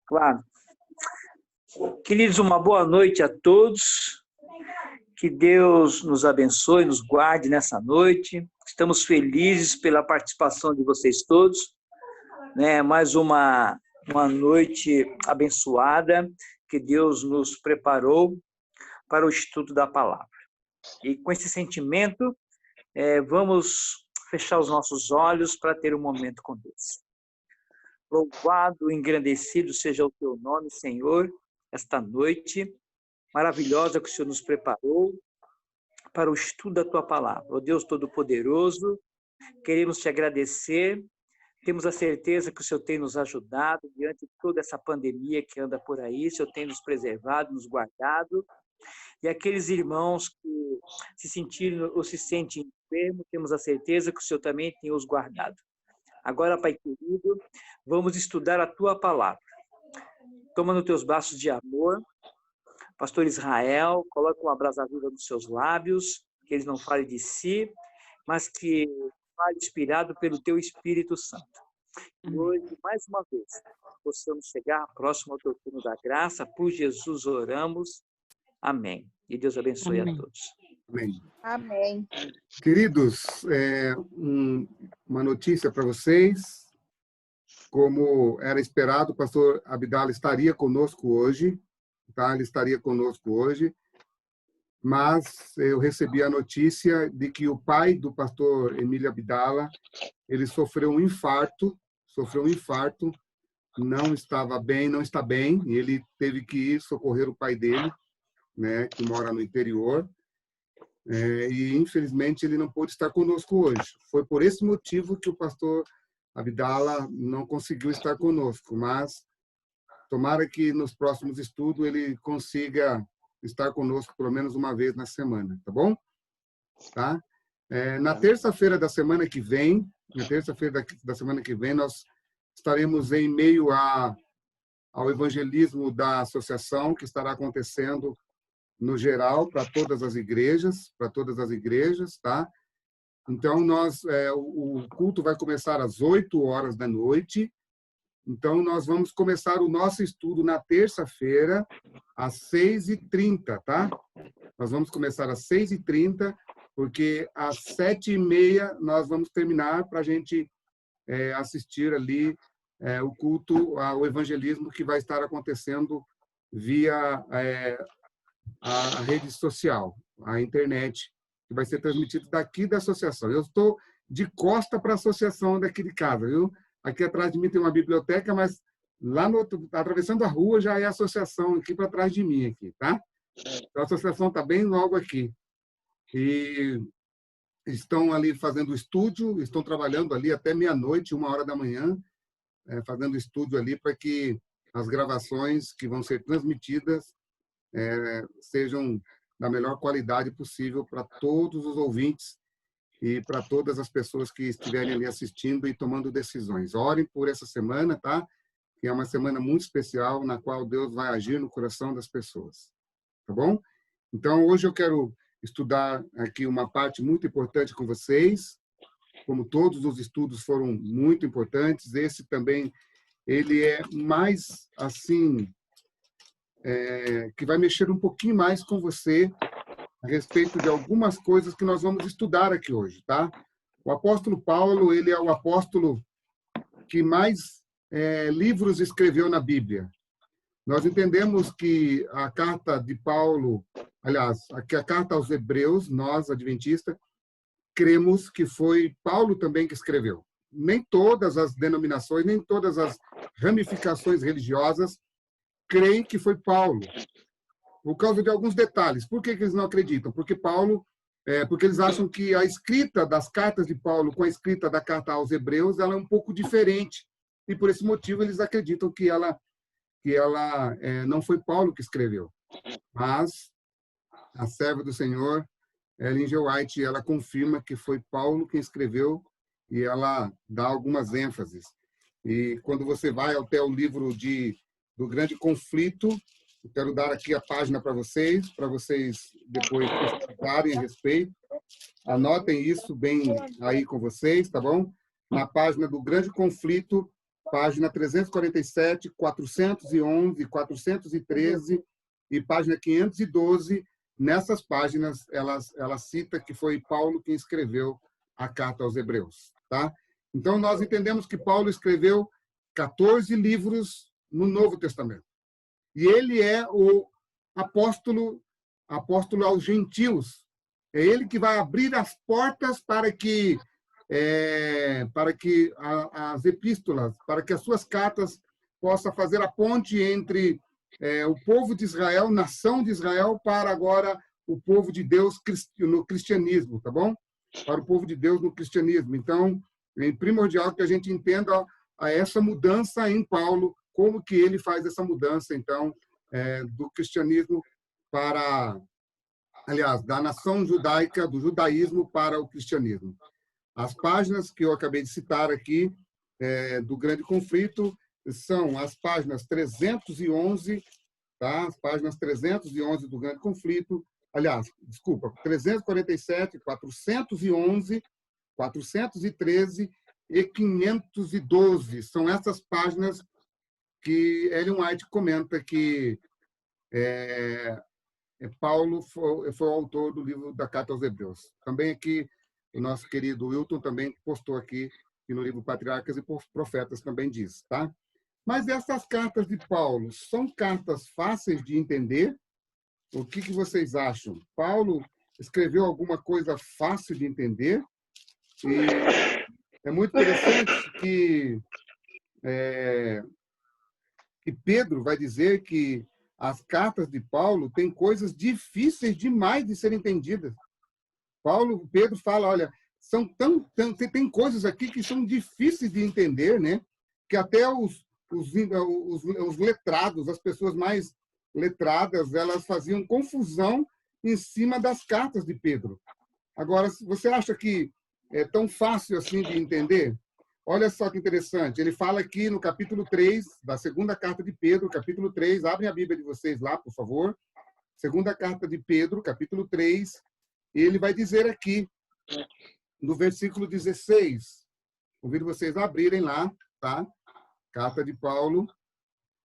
Claro. Queridos, uma boa noite a todos. Que Deus nos abençoe, nos guarde nessa noite. Estamos felizes pela participação de vocês todos, né? Mais uma noite abençoada que Deus nos preparou para o estudo da palavra. E com esse sentimento, vamos fechar os nossos olhos para ter um momento com Deus. Louvado, engrandecido seja o teu nome, Senhor, esta noite maravilhosa que o Senhor nos preparou para o estudo da tua palavra. Ó Deus Todo-Poderoso, queremos te agradecer, temos a certeza que o Senhor tem nos ajudado diante de toda essa pandemia que anda por aí, o Senhor tem nos preservado, nos guardado, e aqueles irmãos que se sentiram ou se sentem enfermos, temos a certeza que o Senhor também tem os guardado. Agora, Pai querido, vamos estudar a tua palavra. Toma nos teus braços de amor, Pastor Israel, coloca uma brasa viva nos seus lábios, que eles não falem de si, mas que fale inspirado pelo teu Espírito Santo. E hoje, mais uma vez, possamos chegar próximo ao teu trono da graça, por Jesus oramos. Amém. E Deus abençoe a todos. Amém. Amém. Queridos, uma notícia para vocês. Como era esperado, o pastor Abdala estaria conosco hoje, tá? Ele estaria conosco hoje, mas eu recebi a notícia de que o pai do pastor Emílio Abdala, ele sofreu um infarto, não estava bem, não está bem, e ele teve que ir socorrer o pai dele, né, que mora no interior, e infelizmente ele não pôde estar conosco hoje. Foi por esse motivo que o pastor Abdala não conseguiu estar conosco, mas tomara que nos próximos estudos ele consiga estar conosco pelo menos uma vez na semana, tá bom? Tá? Na terça-feira da semana que vem, nós estaremos em meio ao evangelismo da associação, que estará acontecendo no geral para todas as igrejas, tá? Então, o culto vai começar às 8h da noite. Então, nós vamos começar o nosso estudo na terça-feira, às 6h30, tá? Nós vamos começar às 6h30, porque às 7h30 nós vamos terminar para a gente assistir ali o culto, o evangelismo que vai estar acontecendo via a rede social, a internet, que vai ser transmitido daqui da associação. Eu estou de costa para a associação daqui de casa, viu? Aqui atrás de mim tem uma biblioteca, mas lá atravessando a rua já é a associação aqui para trás de mim, aqui, tá? Então, a associação está bem logo aqui. E estão ali fazendo estúdio, estão trabalhando ali até meia-noite, 1h da manhã, fazendo estúdio ali para que as gravações que vão ser transmitidas sejam da melhor qualidade possível para todos os ouvintes e para todas as pessoas que estiverem ali assistindo e tomando decisões. Orem por essa semana, tá? Que é uma semana muito especial, na qual Deus vai agir no coração das pessoas. Tá bom? Então, hoje eu quero estudar aqui uma parte muito importante com vocês. Como todos os estudos foram muito importantes, esse também, ele é mais, assim, que vai mexer um pouquinho mais com você a respeito de algumas coisas que nós vamos estudar aqui hoje, tá? O apóstolo Paulo, ele é o apóstolo que mais livros escreveu na Bíblia. Nós entendemos que a carta de Paulo, aliás, a carta aos Hebreus, nós, adventistas, cremos que foi Paulo também que escreveu. Nem todas as denominações, nem todas as ramificações religiosas creem que foi Paulo, por causa de alguns detalhes. Por que eles não acreditam? Porque eles acham que a escrita das cartas de Paulo com a escrita da carta aos Hebreus, ela é um pouco diferente. E por esse motivo eles acreditam que ela não foi Paulo que escreveu. Mas a serva do Senhor, Ellen G. White, ela confirma que foi Paulo quem escreveu e ela dá algumas ênfases. E quando você vai até o livro do Grande Conflito, eu quero dar aqui a página para vocês depois pesquisarem a respeito. Anotem isso bem aí com vocês, tá bom? Na página do Grande Conflito, página 347, 411, 413 e página 512. Nessas páginas, ela cita que foi Paulo quem escreveu a carta aos Hebreus. Tá? Então, nós entendemos que Paulo escreveu 14 livros no Novo Testamento. E ele é o apóstolo aos gentios. É ele que vai abrir as portas para que as epístolas, para que as suas cartas possam fazer a ponte entre o povo de Israel, nação de Israel, para agora o povo de Deus no cristianismo, tá bom? Para o povo de Deus no cristianismo. Então, é primordial que a gente entenda essa mudança em Paulo, como que ele faz essa mudança, então, do cristianismo para, aliás, da nação judaica, do judaísmo para o cristianismo. As páginas que eu acabei de citar aqui, do Grande Conflito, são as páginas 311, tá? As páginas 311 do Grande Conflito, aliás, desculpa, 347, 411, 413 e 512. São essas páginas que Ellen White comenta que Paulo foi o autor do livro da Carta aos Hebreus. Também aqui, o nosso querido Wilton também postou aqui, que no livro Patriarcas e Profetas também diz, tá? Mas essas cartas de Paulo são cartas fáceis de entender? O que vocês acham? Paulo escreveu alguma coisa fácil de entender? E é muito interessante que Pedro vai dizer que as cartas de Paulo têm coisas difíceis demais de serem entendidas. Pedro fala, olha, tem coisas aqui que são difíceis de entender, né? Que até os letrados, as pessoas mais letradas, elas faziam confusão em cima das cartas de Pedro. Agora, você acha que é tão fácil assim de entender? Olha só que interessante. Ele fala aqui no capítulo 3 da segunda carta de Pedro, capítulo 3. Abrem a Bíblia de vocês lá, por favor. Segunda carta de Pedro, capítulo 3. Ele vai dizer aqui, no versículo 16. Convido vocês a abrirem lá, tá? Carta de Paulo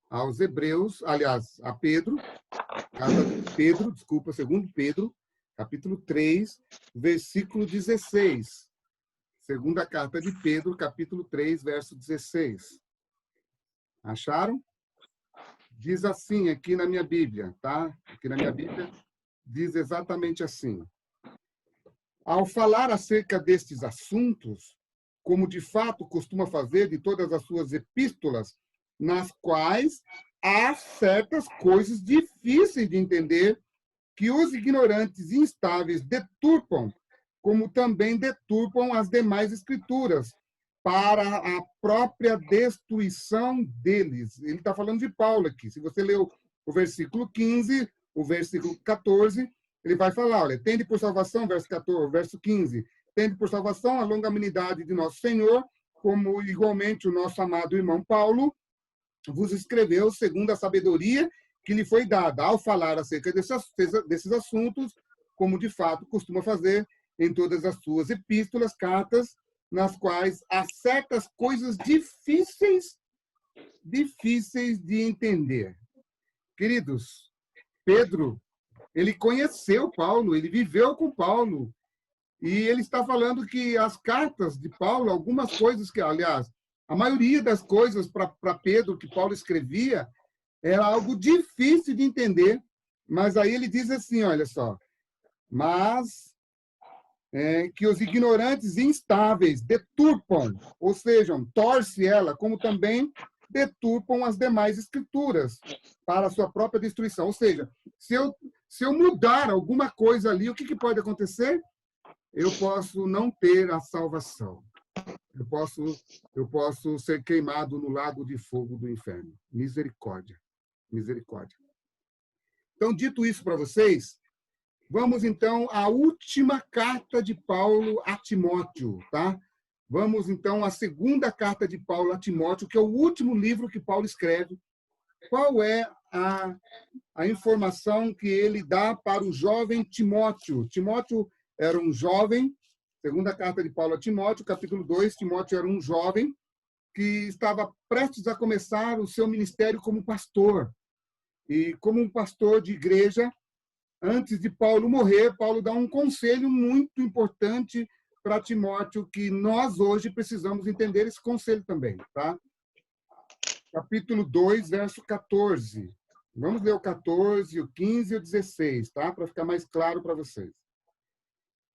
aos Hebreus, aliás, a Pedro. Carta de Pedro, desculpa, segundo Pedro, capítulo 3, versículo 16. Segunda carta de Pedro, capítulo 3, verso 16. Acharam? Diz assim aqui na minha Bíblia, tá? Aqui na minha Bíblia diz exatamente assim. Ao falar acerca destes assuntos, como de fato costuma fazer de todas as suas epístolas, nas quais há certas coisas difíceis de entender que os ignorantes e instáveis deturpam, como também deturpam as demais escrituras, para a própria destruição deles. Ele está falando de Paulo aqui. Se você leu o versículo 15, o versículo 14, ele vai falar, olha, tende por salvação, verso 14, verso 15, tende por salvação a longanimidade de nosso Senhor, como igualmente o nosso amado irmão Paulo vos escreveu segundo a sabedoria que lhe foi dada, ao falar acerca desses assuntos, como de fato costuma fazer em todas as suas epístolas, cartas, nas quais há certas coisas difíceis de entender. Queridos, Pedro, ele conheceu Paulo, ele viveu com Paulo, e ele está falando que as cartas de Paulo, algumas coisas que, aliás, a maioria das coisas para Pedro que Paulo escrevia era algo difícil de entender, mas aí ele diz assim, olha só, mas que os ignorantes e instáveis deturpam, ou seja, torce ela, como também deturpam as demais escrituras para a sua própria destruição. Ou seja, se eu mudar alguma coisa ali, o que pode acontecer? Eu posso não ter a salvação. Eu posso ser queimado no lago de fogo do inferno. Misericórdia. Misericórdia. Então, dito isso para vocês, vamos então à última carta de Paulo a Timóteo, tá? Vamos então à segunda carta de Paulo a Timóteo, que é o último livro que Paulo escreve. Qual é a informação que ele dá para o jovem Timóteo? Timóteo era um jovem, segunda carta de Paulo a Timóteo, capítulo 2, Timóteo era um jovem, que estava prestes a começar o seu ministério como pastor. E como um pastor de igreja, antes de Paulo morrer, Paulo dá um conselho muito importante para Timóteo, que nós hoje precisamos entender esse conselho também, tá? Capítulo 2, verso 14. Vamos ler o 14, o 15 e o 16, tá? Para ficar mais claro para vocês.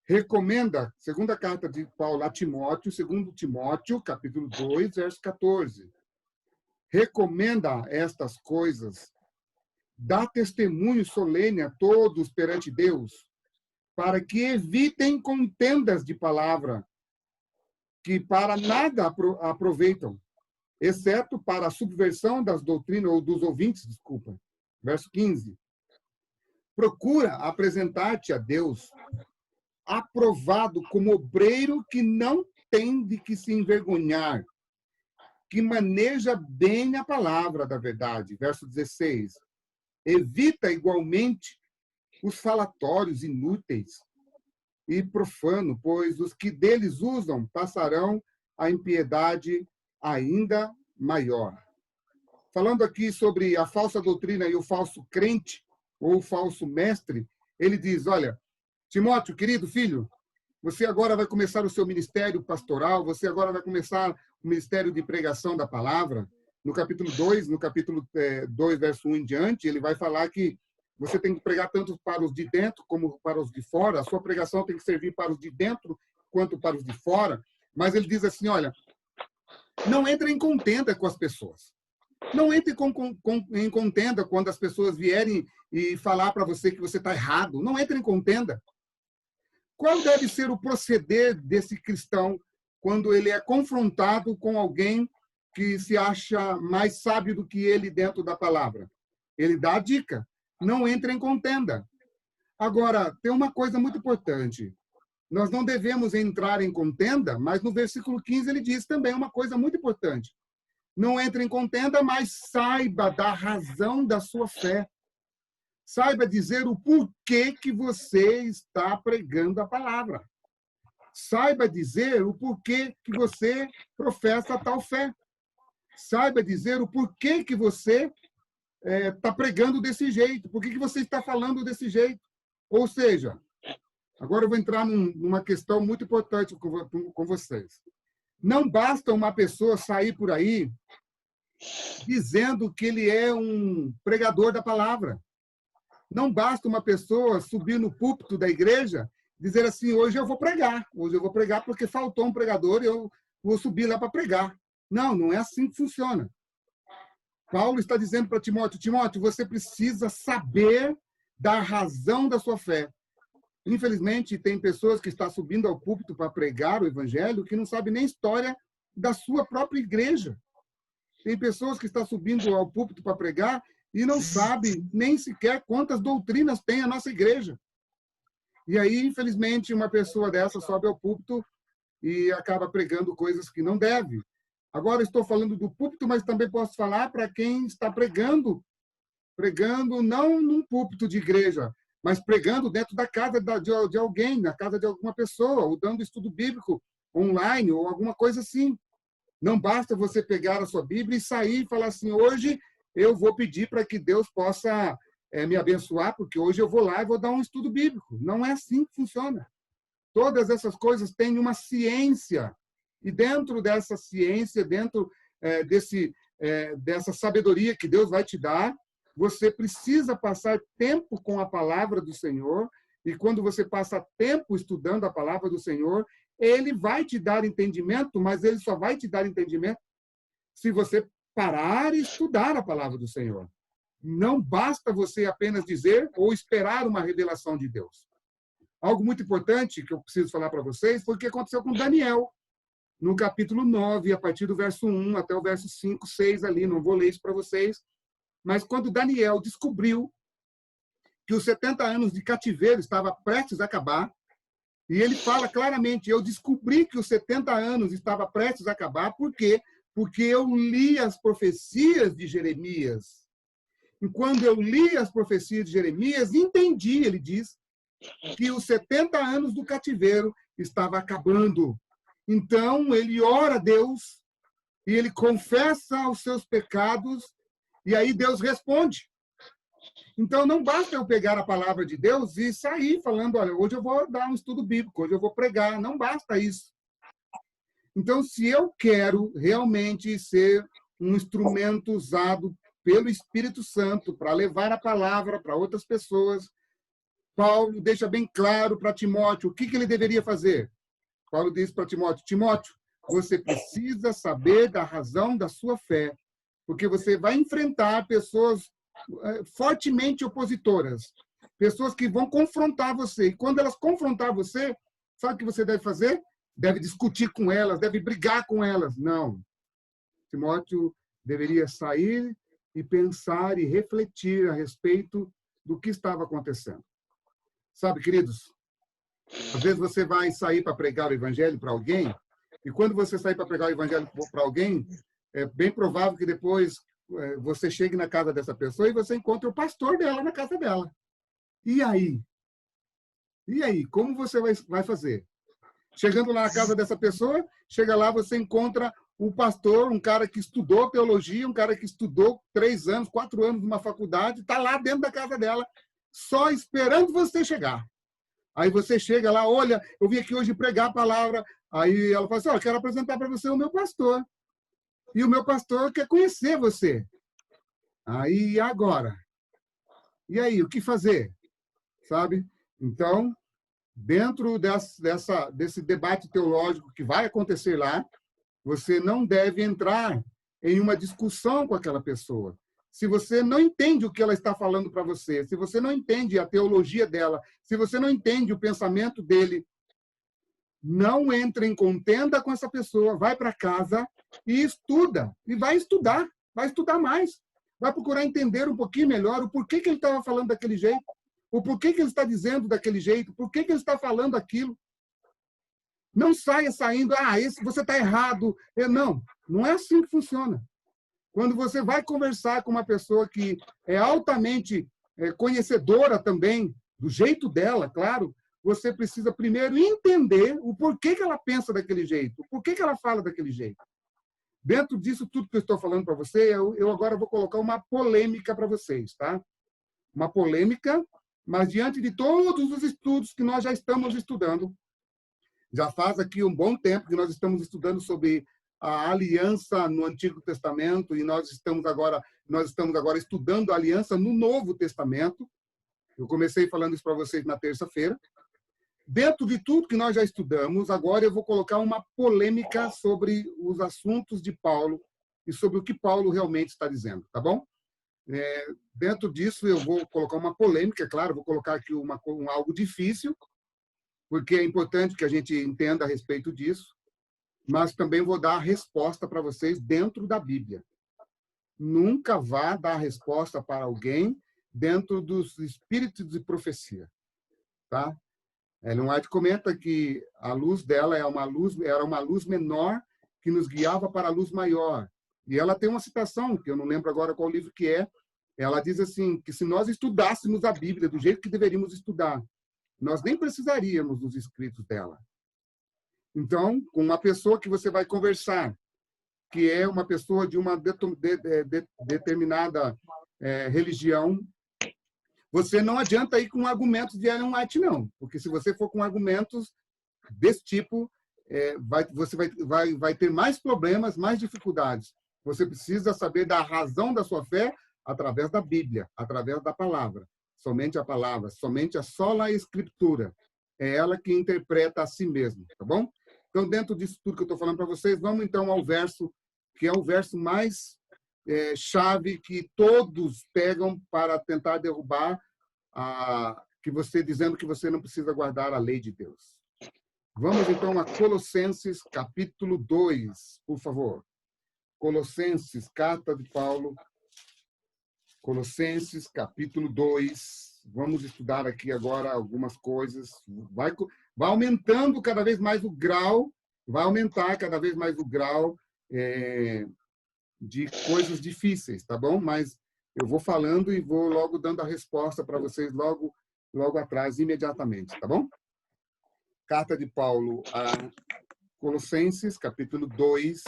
Recomenda, segunda carta de Paulo a Timóteo, segundo Timóteo, capítulo 2, verso 14. Recomenda estas coisas, dá testemunho solene a todos perante Deus, para que evitem contendas de palavra, que para nada aproveitam, exceto para a subversão das doutrinas, ou dos ouvintes, desculpa. Verso 15. Procura apresentar-te a Deus, aprovado como obreiro que não tem de que se envergonhar, que maneja bem a palavra da verdade. Verso 16. Evita igualmente os falatórios inúteis e profano, pois os que deles usam passarão a impiedade ainda maior. Falando aqui sobre a falsa doutrina e o falso crente, ou o falso mestre, ele diz, olha, Timóteo, querido filho, você agora vai começar o seu ministério pastoral, você agora vai começar o ministério de pregação da palavra. No capítulo 2, verso 1 em diante, ele vai falar que você tem que pregar tanto para os de dentro como para os de fora. A sua pregação tem que servir para os de dentro quanto para os de fora. Mas ele diz assim, olha, não entre em contenda com as pessoas. Não entre em contenda quando as pessoas vierem e falar para você que você está errado. Não entre em contenda. Qual deve ser o proceder desse cristão quando ele é confrontado com alguém que se acha mais sábio do que ele dentro da palavra? Ele dá a dica. Não entre em contenda. Agora, tem uma coisa muito importante. Nós não devemos entrar em contenda, mas no versículo 15 ele diz também uma coisa muito importante. Não entre em contenda, mas saiba da razão da sua fé. Saiba dizer o porquê que você está pregando a palavra. Saiba dizer o porquê que você professa tal fé. Saiba dizer o porquê que você está pregando desse jeito. Por que você está falando desse jeito? Ou seja, agora eu vou entrar numa questão muito importante com vocês. Não basta uma pessoa sair por aí dizendo que ele é um pregador da palavra. Não basta uma pessoa subir no púlpito da igreja e dizer assim, hoje eu vou pregar. Hoje eu vou pregar porque faltou um pregador e eu vou subir lá para pregar. Não, não é assim que funciona. Paulo está dizendo para Timóteo, Timóteo, você precisa saber da razão da sua fé. Infelizmente, tem pessoas que estão subindo ao púlpito para pregar o evangelho que não sabem nem a história da sua própria igreja. Tem pessoas que estão subindo ao púlpito para pregar e não sabem nem sequer quantas doutrinas tem a nossa igreja. E aí, infelizmente, uma pessoa dessa sobe ao púlpito e acaba pregando coisas que não deve. Agora estou falando do púlpito, mas também posso falar para quem está pregando não num púlpito de igreja, mas pregando dentro da casa de alguém, na casa de alguma pessoa, ou dando estudo bíblico online, ou alguma coisa assim. Não basta você pegar a sua Bíblia e sair e falar assim, hoje eu vou pedir para que Deus possa me abençoar, porque hoje eu vou lá e vou dar um estudo bíblico. Não é assim que funciona. Todas essas coisas têm uma ciência. E dentro dessa ciência, dentro dessa sabedoria que Deus vai te dar, você precisa passar tempo com a palavra do Senhor. E quando você passa tempo estudando a palavra do Senhor, Ele vai te dar entendimento, mas Ele só vai te dar entendimento se você parar e estudar a palavra do Senhor. Não basta você apenas dizer ou esperar uma revelação de Deus. Algo muito importante que eu preciso falar para vocês foi o que aconteceu com Daniel, no capítulo 9, a partir do verso 1 até o verso 5, 6 ali, não vou ler isso para vocês, mas quando Daniel descobriu que os 70 anos de cativeiro estava prestes a acabar, e ele fala claramente, eu descobri que os 70 anos estava prestes a acabar, por quê? Porque eu li as profecias de Jeremias. E quando eu li as profecias de Jeremias, entendi, ele diz, que os 70 anos do cativeiro estava acabando. Então, ele ora a Deus e ele confessa os seus pecados, e aí Deus responde. Então, não basta eu pegar a palavra de Deus e sair falando, olha, hoje eu vou dar um estudo bíblico, hoje eu vou pregar. Não basta isso. Então, se eu quero realmente ser um instrumento usado pelo Espírito Santo para levar a palavra para outras pessoas, Paulo deixa bem claro para Timóteo o que ele deveria fazer. Paulo diz para Timóteo, Timóteo, você precisa saber da razão da sua fé, porque você vai enfrentar pessoas fortemente opositoras, pessoas que vão confrontar você. E quando elas confrontar você, sabe o que você deve fazer? Deve discutir com elas, deve brigar com elas. Não. Timóteo deveria sair e pensar e refletir a respeito do que estava acontecendo. Sabe, queridos, às vezes você vai sair para pregar o evangelho para alguém, e quando você sair para pregar o evangelho para alguém, é bem provável que depois você chegue na casa dessa pessoa e você encontre o pastor dela na casa dela. E aí? E aí? Como você vai fazer? Chegando lá na casa dessa pessoa, chega lá, você encontra o pastor, um cara que estudou teologia, um cara que estudou 3 anos, 4 anos numa faculdade, está lá dentro da casa dela, só esperando você chegar. Aí você chega lá, olha, eu vim aqui hoje pregar a palavra. Aí ela fala assim, eu quero apresentar para você o meu pastor. E o meu pastor quer conhecer você. Aí, agora? E aí, o que fazer? Sabe? Então, dentro desse debate teológico que vai acontecer lá, você não deve entrar em uma discussão com aquela pessoa. Se você não entende o que ela está falando para você, se você não entende a teologia dela, se você não entende o pensamento dele, não entre em contenda com essa pessoa, vai para casa e estuda. E vai estudar mais. Vai procurar entender um pouquinho melhor o porquê que ele estava falando daquele jeito, o porquê que ele está dizendo daquele jeito, por que ele está falando aquilo. Não saia saindo, você está errado. Não é assim que funciona. Quando você vai conversar com uma pessoa que é altamente conhecedora também, do jeito dela, claro, você precisa primeiro entender o porquê que ela pensa daquele jeito, o porquê que ela fala daquele jeito. Dentro disso tudo que eu estou falando para você, eu agora vou colocar uma polêmica para vocês, tá? Uma polêmica, mas diante de todos os estudos que nós já estamos estudando, já faz aqui um bom tempo que nós estamos estudando sobre a aliança no Antigo Testamento e nós estamos agora estudando a aliança no Novo Testamento. Eu comecei falando isso para vocês na terça-feira. Dentro de tudo que nós já estudamos, agora eu vou colocar uma polêmica sobre os assuntos de Paulo e sobre o que Paulo realmente está dizendo, tá bom? Dentro disso, eu vou colocar uma polêmica, claro, vou colocar aqui algo difícil, porque é importante que a gente entenda a respeito disso, mas também vou dar a resposta para vocês dentro da Bíblia. Nunca vá dar a resposta para alguém dentro dos espíritos de profecia, tá? Ellen White comenta que a luz dela era uma luz menor que nos guiava para a luz maior. E ela tem uma citação, que eu não lembro agora qual livro que é. Ela diz assim, que se nós estudássemos a Bíblia do jeito que deveríamos estudar, nós nem precisaríamos dos escritos dela. Então, com uma pessoa que você vai conversar, que é uma pessoa de uma determinada religião, você não adianta ir com argumentos de Ellen White, não. Porque se você for com argumentos desse tipo, você vai ter mais problemas, mais dificuldades. Você precisa saber da razão da sua fé através da Bíblia, através da palavra. Somente a palavra, somente a sola escritura. É ela que interpreta a si mesma, tá bom? Então, dentro disso tudo que eu estou falando para vocês, vamos então ao verso, que é o verso mais chave que todos pegam para tentar derrubar dizendo que você não precisa guardar a lei de Deus. Vamos então a Colossenses, capítulo 2, por favor. Colossenses, carta de Paulo, Colossenses, capítulo 2. Vamos estudar aqui agora algumas coisas. Vai aumentando cada vez mais o grau, vai aumentar cada vez mais o grau de coisas difíceis, tá bom? Mas eu vou falando e vou logo dando a resposta para vocês logo atrás, imediatamente, tá bom? Carta de Paulo Colossenses, capítulo 2,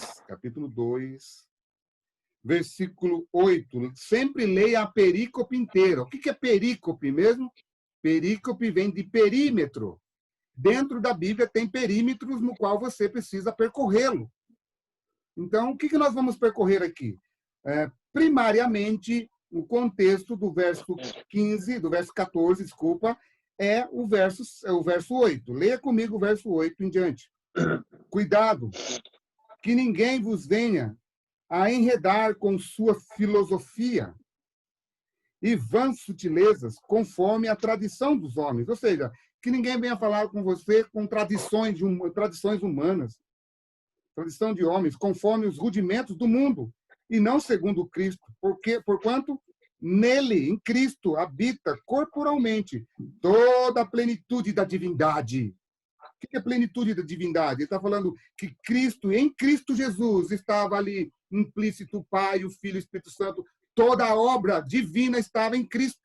versículo 8. Sempre leia a perícope inteira. O que é perícope mesmo? Perícope vem de perímetro. Dentro da Bíblia tem perímetros no qual você precisa percorrê-lo. Então, o que nós vamos percorrer aqui? Primariamente, o contexto do verso 14, desculpa, é o verso 8. Leia comigo o verso 8 em diante. Cuidado, que ninguém vos venha a enredar com sua filosofia e vãs sutilezas, conforme a tradição dos homens. Ou seja, que ninguém venha falar com você com tradições humanas, tradição de homens, conforme os rudimentos do mundo, e não segundo Cristo. Porquanto nele, em Cristo, habita corporalmente toda a plenitude da divindade. O que é plenitude da divindade? Ele está falando que Cristo, em Cristo Jesus, estava ali implícito o Pai, o Filho e o Espírito Santo. Toda a obra divina estava em Cristo.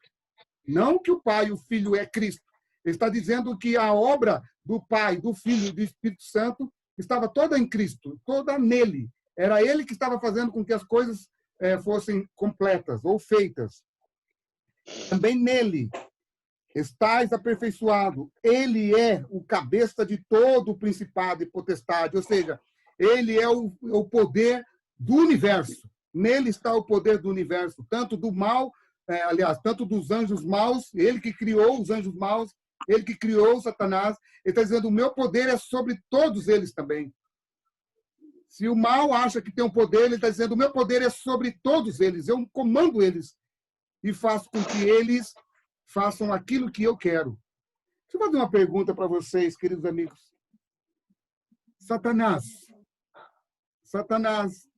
Não que o Pai e o Filho é Cristo. Ele está dizendo que a obra do Pai, do Filho e do Espírito Santo estava toda em Cristo, toda nele. Era ele que estava fazendo com que as coisas fossem completas ou feitas. Também nele estais aperfeiçoado. Ele é o cabeça de todo o principado e potestade, ou seja, ele é o poder do universo. Nele está o poder do universo, tanto do mal, tanto dos anjos maus, ele que criou os anjos maus, ele que criou Satanás. Ele está dizendo, o meu poder é sobre todos eles também. Se o mal acha que tem um poder, ele está dizendo, o meu poder é sobre todos eles, eu comando eles e faço com que eles façam aquilo que eu quero. Deixa eu fazer uma pergunta para vocês, queridos amigos. Satanás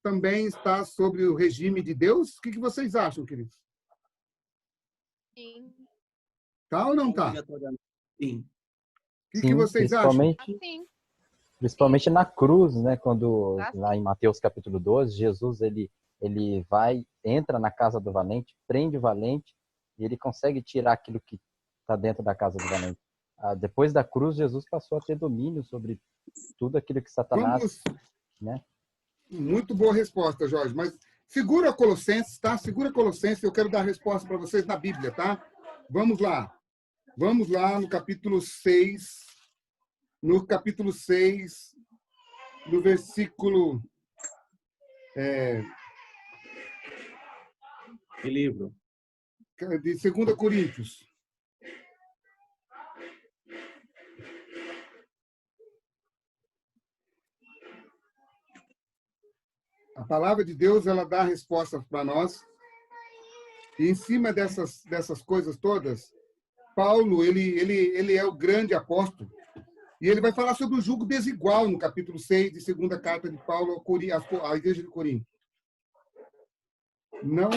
também está sobre o regime de Deus? O que vocês acham, queridos? Sim. Tá ou não tá? Sim. O que vocês acham? Sim. Principalmente na cruz, né? Quando lá em Mateus capítulo 12, Jesus ele entra na casa do valente, prende o valente e ele consegue tirar aquilo que está dentro da casa do valente. Depois da cruz, Jesus passou a ter domínio sobre tudo aquilo que Satanás... né? Muito boa resposta, Jorge. Mas segura Colossenses, tá? Segura Colossenses, eu quero dar a resposta para vocês na Bíblia, tá? Vamos lá. Vamos lá no capítulo 6. No capítulo 6, no versículo... Que livro? De 2 Coríntios. A palavra de Deus, ela dá respostas para nós. E em cima dessas coisas todas, Paulo, ele é o grande apóstolo. E ele vai falar sobre o jugo desigual no capítulo 6 de 2ª carta de Paulo à igreja de Corinto. Não...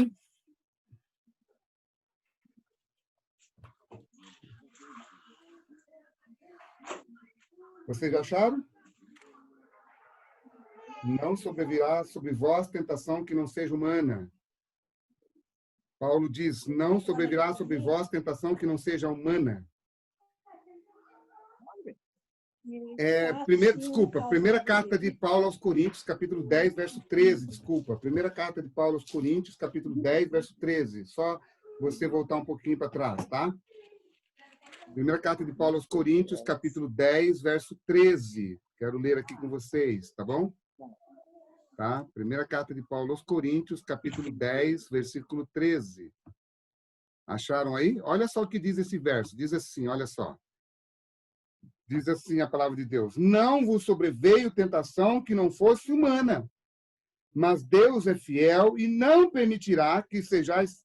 Vocês acharam? Não sobrevirá sobre vós tentação que não seja humana. Paulo diz, não sobrevirá sobre vós tentação que não seja humana. Primeira carta de Paulo aos Coríntios, capítulo 10, verso 13, Primeira carta de Paulo aos Coríntios, capítulo 10, verso 13. Só você voltar um pouquinho para trás, tá? Primeira carta de Paulo aos Coríntios, capítulo 10, verso 13. Quero ler aqui com vocês, tá bom? Tá? Primeira carta de Paulo aos Coríntios, capítulo 10, versículo 13. Acharam aí? Olha só o que diz esse verso. Diz assim, olha só. Diz assim a palavra de Deus. Não vos sobreveio tentação que não fosse humana, mas Deus é fiel e não permitirá que sejais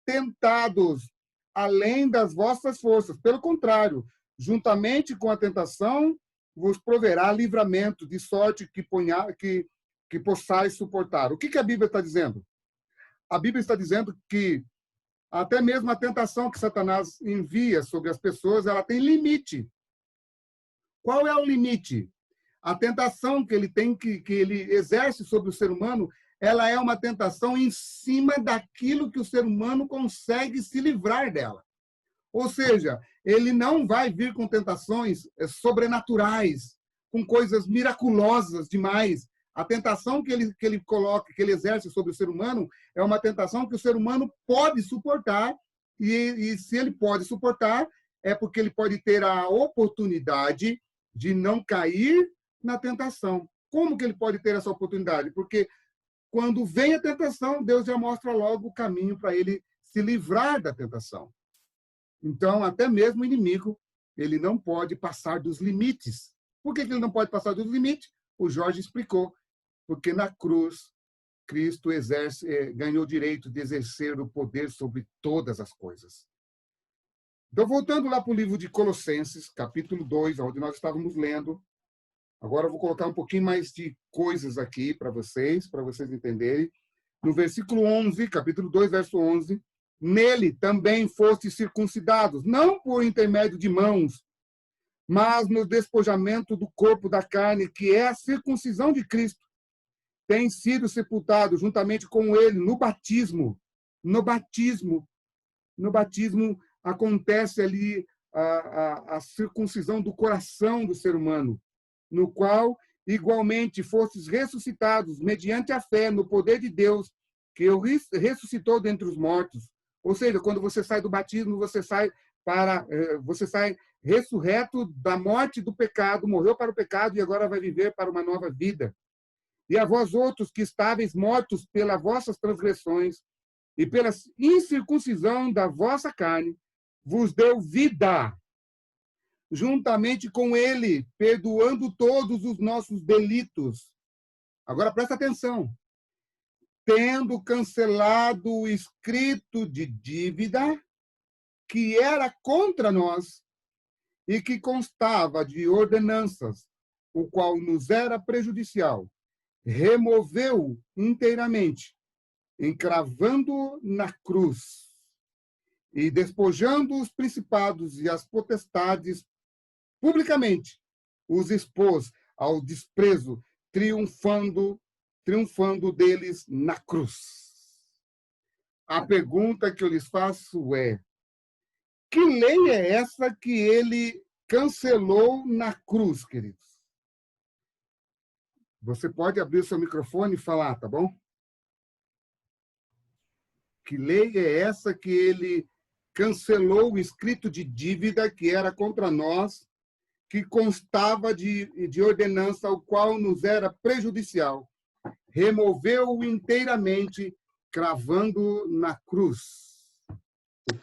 tentados além das vossas forças. Pelo contrário, juntamente com a tentação, vos proverá livramento, de sorte que possais suportar. O que a Bíblia está dizendo? A Bíblia está dizendo que até mesmo a tentação que Satanás envia sobre as pessoas, ela tem limite. Qual é o limite? A tentação que ele tem, que ele exerce sobre o ser humano, ela é uma tentação em cima daquilo que o ser humano consegue se livrar dela. Ou seja, ele não vai vir com tentações sobrenaturais, com coisas miraculosas demais. A tentação que ele coloca, que ele exerce sobre o ser humano, é uma tentação que o ser humano pode suportar, e se ele pode suportar, é porque ele pode ter a oportunidade de não cair na tentação. Como que ele pode ter essa oportunidade? Porque quando vem a tentação, Deus já mostra logo o caminho para ele se livrar da tentação. Então, até mesmo o inimigo, ele não pode passar dos limites. Por que ele não pode passar dos limites? O Jorge explicou. Porque na cruz, Cristo ganhou o direito de exercer o poder sobre todas as coisas. Então, voltando lá para o livro de Colossenses, capítulo 2, onde nós estávamos lendo. Agora eu vou colocar um pouquinho mais de coisas aqui para vocês entenderem. No versículo 11, capítulo 2, verso 11, nele também fostes circuncidados, não por intermédio de mãos, mas no despojamento do corpo da carne, que é a circuncisão de Cristo, tem sido sepultado juntamente com ele no batismo. No batismo acontece ali a circuncisão do coração do ser humano, no qual igualmente fostes ressuscitados mediante a fé no poder de Deus, que o ressuscitou dentre os mortos. Ou seja, quando você sai do batismo, você sai ressurreto da morte do pecado, morreu para o pecado e agora vai viver para uma nova vida. E a vós outros que estáveis mortos pelas vossas transgressões e pela incircuncisão da vossa carne, vos deu vida, juntamente com ele, perdoando todos os nossos delitos. Agora presta atenção. Tendo cancelado o escrito de dívida que era contra nós e que constava de ordenanças, o qual nos era prejudicial, removeu inteiramente, encravando na cruz e despojando os principados e as potestades publicamente, os expôs ao desprezo, triunfando deles na cruz. A pergunta que eu lhes faço é: que lei é essa que ele cancelou na cruz, queridos? Você pode abrir o seu microfone e falar, tá bom? Que lei é essa que ele cancelou o escrito de dívida que era contra nós, que constava de ordenança, o qual nos era prejudicial? Removeu-o inteiramente, cravando na cruz.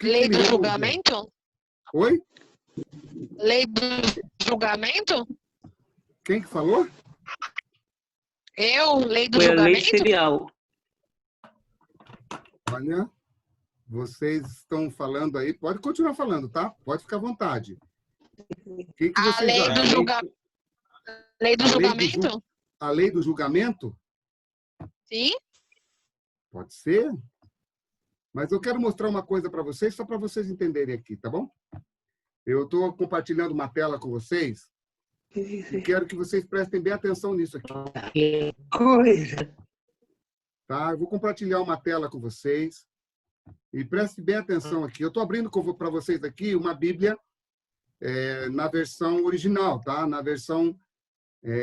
Lei do julgamento? Oi? Lei do julgamento? Quem que falou? Eu? Lei do Foi a lei julgamento? serial. Olha, vocês estão falando aí, pode continuar falando, tá? Pode ficar à vontade. O que A vocês lei acham? do julgamento? Lei do julgamento? A lei do julgamento? Sim. Pode ser. Mas eu quero mostrar uma coisa para vocês, só para vocês entenderem aqui, tá bom? Eu estou compartilhando uma tela com vocês e quero que vocês prestem bem atenção nisso aqui. Que coisa! Tá? Eu vou compartilhar uma tela com vocês e prestem bem atenção aqui. Eu estou abrindo para vocês aqui uma Bíblia na versão original, tá? Na versão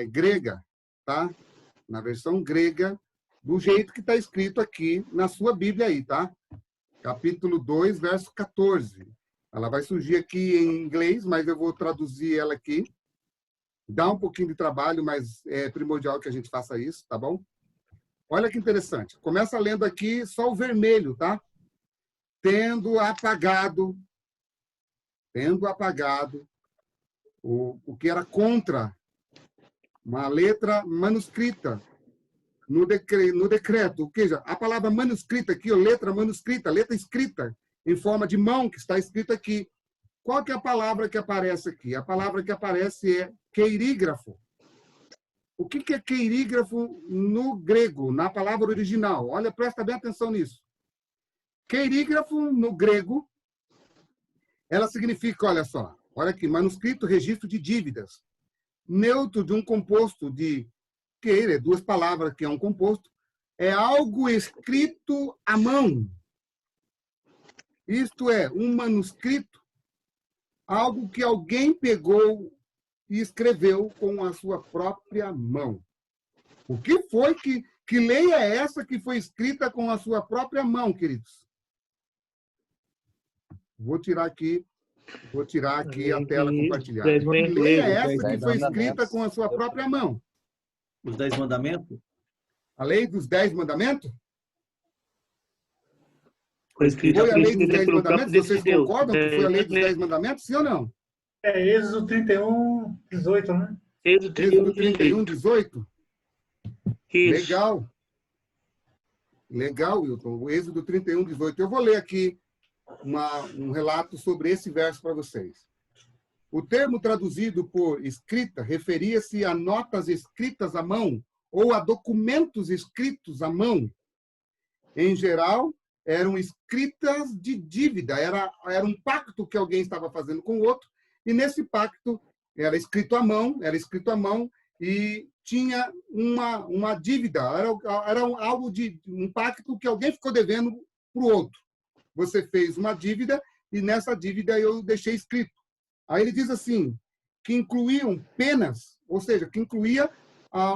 grega, tá? Na versão grega, do jeito que está escrito aqui na sua Bíblia aí, tá? Capítulo 2, verso 14. Ela vai surgir aqui em inglês, mas eu vou traduzir ela aqui. Dá um pouquinho de trabalho, mas é primordial que a gente faça isso, tá bom? Olha que interessante. Começa lendo aqui só o vermelho, tá? Tendo apagado o que era contra uma letra manuscrita no decreto. Ou seja, a palavra manuscrita aqui, letra manuscrita, letra escrita em forma de mão, que está escrito aqui. Qual que é a palavra que aparece aqui? A palavra que aparece é queirígrafo. O que é queirígrafo no grego, na palavra original? Olha, presta bem atenção nisso. Queirígrafo, no grego, ela significa, olha só, olha aqui, manuscrito, registro de dívidas. Neutro de um composto de queira, duas palavras que é um composto, é algo escrito à mão. Isto é, um manuscrito, algo que alguém pegou e escreveu com a sua própria mão. O que foi que lei é essa que foi escrita com a sua própria mão, queridos? Vou tirar aqui a tela compartilhada. Que lei é essa que foi escrita com a sua própria mão? Os 10 mandamentos? A lei dos 10 mandamentos? Foi escrito Foi a lei dos 10 mandamentos? Vocês concordam que foi a lei dos 10 mandamentos, sim ou não? É Êxodo 31, 18, né? Êxodo Êxodo 31, 18? Isso. Legal. Legal, Wilton. O Êxodo 31, 18. Eu vou ler aqui um relato sobre esse verso para vocês. O termo traduzido por escrita referia-se a notas escritas à mão ou a documentos escritos à mão. Em geral, eram escritas de dívida, era um pacto que alguém estava fazendo com o outro, e nesse pacto era escrito à mão e tinha uma dívida, era algo de um pacto que alguém ficou devendo para o outro. Você fez uma dívida e nessa dívida eu deixei escrito. Aí ele diz assim, que incluíam penas, ou seja, que incluía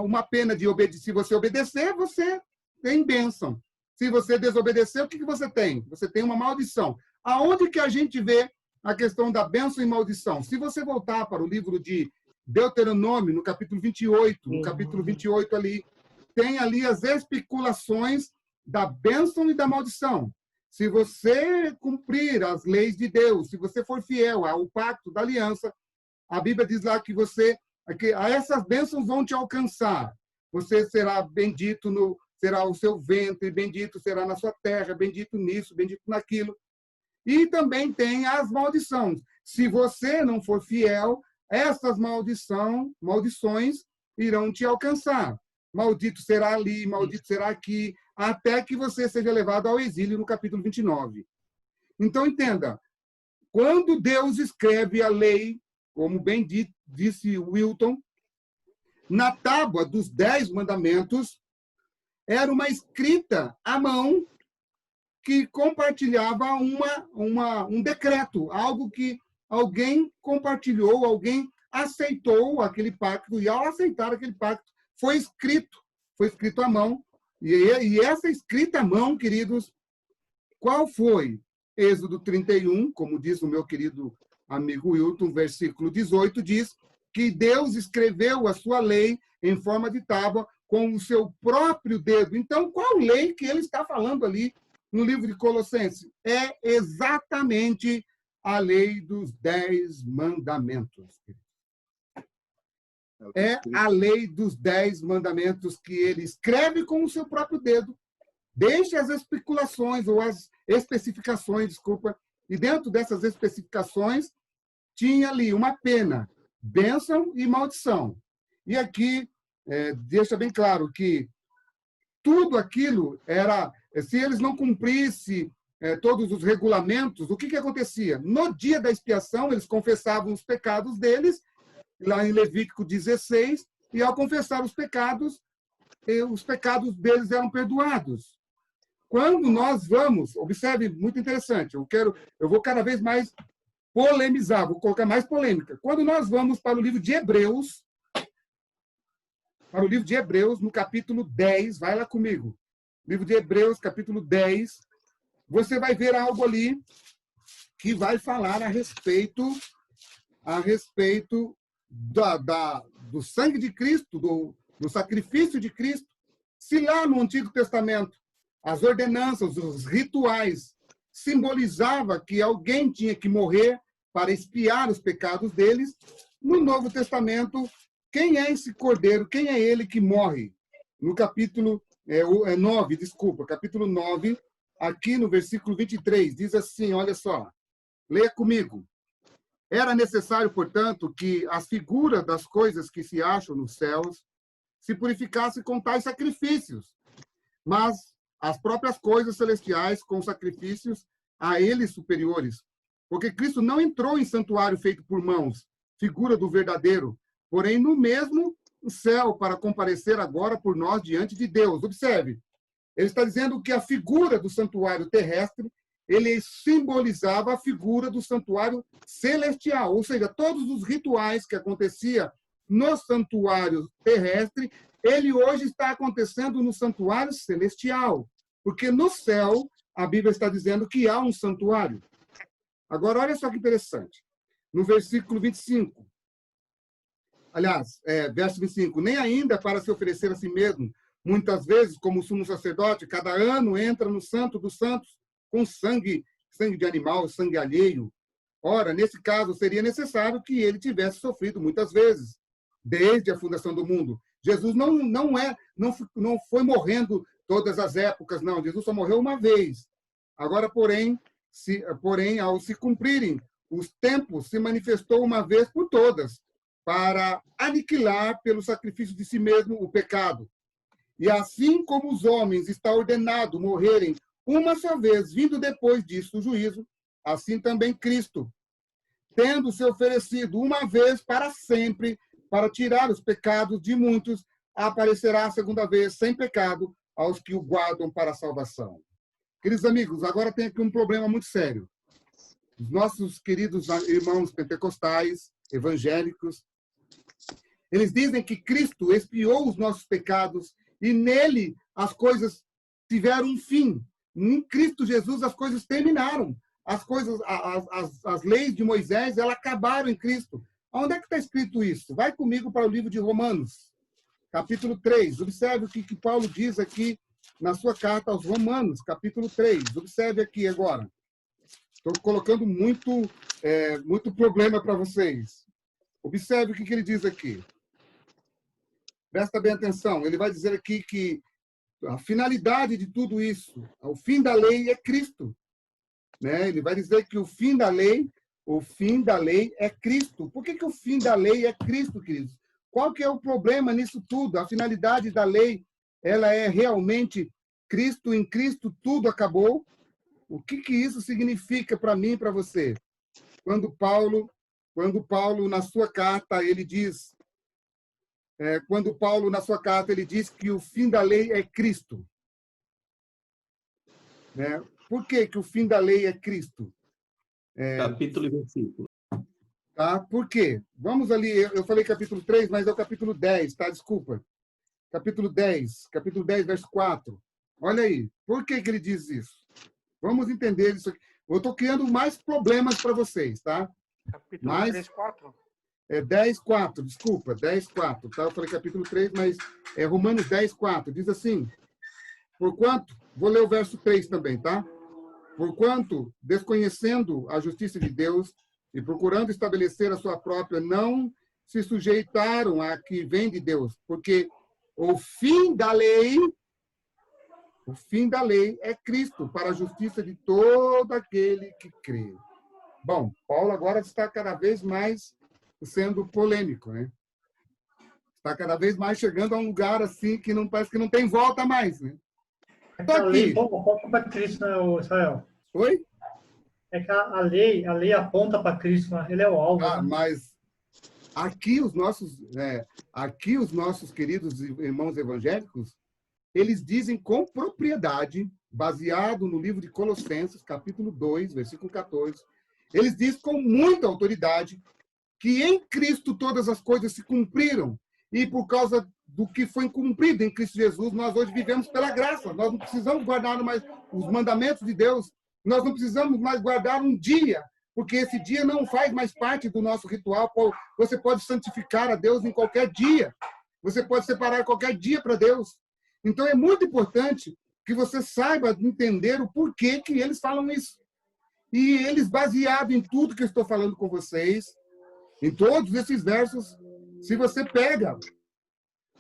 uma pena de obedecer. Se você obedecer, você tem bênção. Se você desobedecer, o que você tem? Você tem uma maldição. Aonde que a gente vê a questão da bênção e maldição? Se você voltar para o livro de Deuteronômio, no capítulo 28, no capítulo 28 ali, tem ali as especulações da bênção e da maldição. Se você cumprir as leis de Deus, se você for fiel ao pacto da aliança, a Bíblia diz lá que essas bênçãos vão te alcançar. Você será bendito será o seu ventre, bendito será na sua terra, bendito nisso, bendito naquilo. E também tem as maldições. Se você não for fiel, essas maldições irão te alcançar. Maldito será ali, maldito será aqui, até que você seja levado ao exílio, no capítulo 29. Então, entenda, quando Deus escreve a lei, como bem disse Wilton, na tábua dos 10 mandamentos, era uma escrita à mão que compartilhava um decreto, algo que alguém compartilhou, alguém aceitou aquele pacto, e ao aceitar aquele pacto, foi escrito à mão. E essa escrita à mão, queridos, qual foi? Êxodo 31, como diz o meu querido amigo Wilton, versículo 18, diz que Deus escreveu a sua lei em forma de tábua com o seu próprio dedo. Então, qual lei que ele está falando ali no livro de Colossenses? É exatamente a lei dos 10 mandamentos. É a lei dos 10 mandamentos que ele escreve com o seu próprio dedo, deixa as especulações ou as especificações, desculpa, e dentro dessas especificações tinha ali uma pena, bênção e maldição. E aqui deixa bem claro que tudo aquilo era, se eles não cumprissem todos os regulamentos, o que acontecia? No dia da expiação, eles confessavam os pecados deles, lá em Levítico 16, e ao confessar os pecados deles eram perdoados. Quando nós vamos, observe, muito interessante, eu vou cada vez mais polemizar, vou colocar mais polêmica. Quando nós vamos para o livro de Hebreus, no capítulo 10, vai lá comigo. Livro de Hebreus, capítulo 10, você vai ver algo ali que vai falar a respeito do sangue de Cristo, do sacrifício de Cristo. Se lá no Antigo Testamento as ordenanças, os rituais simbolizava que alguém tinha que morrer para expiar os pecados deles, no Novo Testamento, quem é esse cordeiro? Quem é ele que morre? No capítulo 9, capítulo 9, aqui no versículo 23, diz assim, olha só, leia comigo. Era necessário, portanto, que as figuras das coisas que se acham nos céus se purificassem com tais sacrifícios, mas as próprias coisas celestiais com sacrifícios a eles superiores. Porque Cristo não entrou em santuário feito por mãos, figura do verdadeiro, porém no mesmo céu para comparecer agora por nós diante de Deus. Observe, ele está dizendo que a figura do santuário terrestre ele simbolizava a figura do santuário celestial, ou seja, todos os rituais que acontecia no santuário terrestre, ele hoje está acontecendo no santuário celestial, porque no céu a Bíblia está dizendo que há um santuário. Agora, olha só que interessante. No versículo 25, aliás, verso 25, nem ainda para se oferecer a si mesmo, muitas vezes, como o sumo sacerdote, cada ano entra no santo dos santos com sangue de animal, sangue alheio. Ora, nesse caso, seria necessário que ele tivesse sofrido muitas vezes, desde a fundação do mundo. Jesus não foi morrendo todas as épocas, não. Jesus só morreu uma vez. Agora, porém, ao se cumprirem os tempos, se manifestou uma vez por todas, para aniquilar pelo sacrifício de si mesmo o pecado. E assim como os homens está ordenado morrerem uma só vez, vindo depois disso o juízo, assim também Cristo, tendo se oferecido uma vez para sempre, para tirar os pecados de muitos, aparecerá a segunda vez sem pecado aos que o guardam para a salvação. Queridos amigos, agora tem aqui um problema muito sério. Os nossos queridos irmãos pentecostais, evangélicos, eles dizem que Cristo expiou os nossos pecados e nele as coisas tiveram um fim. Em Cristo Jesus as coisas terminaram. As leis de Moisés, elas acabaram em Cristo. Onde é que está escrito isso? Vai comigo para o livro de Romanos, capítulo 3. Observe o que Paulo diz aqui na sua carta aos Romanos, capítulo 3. Observe aqui agora. Estou colocando muito problema para vocês. Observe o que ele diz aqui. Presta bem atenção. Ele vai dizer aqui que a finalidade de tudo isso, o fim da lei é Cristo. Né? Ele vai dizer que o fim da lei é Cristo. Por que o fim da lei é Cristo, queridos? Qual que é o problema nisso tudo? A finalidade da lei, ela é realmente Cristo, em Cristo tudo acabou? O que isso significa para mim e para você? Quando Paulo, na sua carta, ele diz, que o fim da lei é Cristo. Né? Por que o fim da lei é Cristo? Capítulo e versículo. Tá? Por quê? Vamos ali, eu falei capítulo 3, mas é o capítulo 10, tá? Desculpa. Capítulo 10, verso 4. Olha aí, por que ele diz isso? Vamos entender isso aqui. Eu estou criando mais problemas para vocês, tá? Capítulo 3, 4? 10, 4, desculpa, 10, 4. Tá? Eu falei capítulo 3, mas é Romanos 10, 4. Diz assim, porquanto, vou ler o verso 3 também, tá? Porquanto, desconhecendo a justiça de Deus e procurando estabelecer a sua própria, não se sujeitaram a que vem de Deus, porque o fim da lei é Cristo, para a justiça de todo aquele que crê. Bom, Paulo agora está cada vez mais sendo polêmico, né? Está cada vez mais chegando a um lugar assim que não parece que não tem volta mais, né? A lei aponta para Cristo, né, Israel? Oi? É que a lei aponta para Cristo, né? Ele é o alvo. Né? Mas aqui os nossos queridos irmãos evangélicos, eles dizem com propriedade, baseado no livro de Colossenses, capítulo 2, versículo 14, eles dizem com muita autoridade que em Cristo todas as coisas se cumpriram e por causa do que foi cumprido em Cristo Jesus, nós hoje vivemos pela graça. Nós não precisamos guardar mais os mandamentos de Deus, nós não precisamos mais guardar um dia, porque esse dia não faz mais parte do nosso ritual. Você pode santificar a Deus em qualquer dia, você pode separar qualquer dia para Deus. Então é muito importante que você saiba entender o porquê que eles falam isso. E eles, baseado em tudo que eu estou falando com vocês, em todos esses versos, se você pega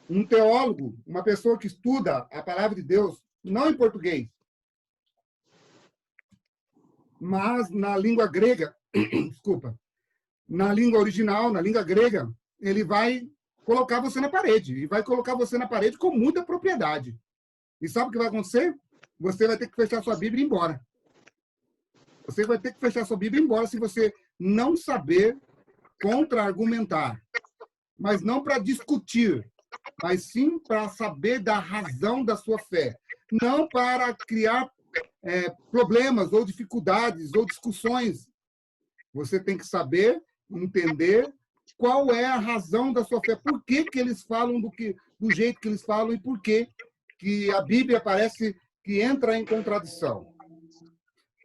um teólogo, uma pessoa que estuda a palavra de Deus, não em português, mas na língua grega, desculpa, na língua original, na língua grega, ele vai colocar você na parede, e vai colocar você na parede com muita propriedade. E sabe o que vai acontecer? Você vai ter que fechar sua Bíblia e ir embora. Você vai ter que fechar sua Bíblia e ir embora se você não saber contra-argumentar. Mas não para discutir, mas sim para saber da razão da sua fé. Não para criar problemas ou dificuldades ou discussões. Você tem que saber, entender qual é a razão da sua fé, por que que eles falam do jeito que eles falam e por que que a Bíblia parece que entra em contradição.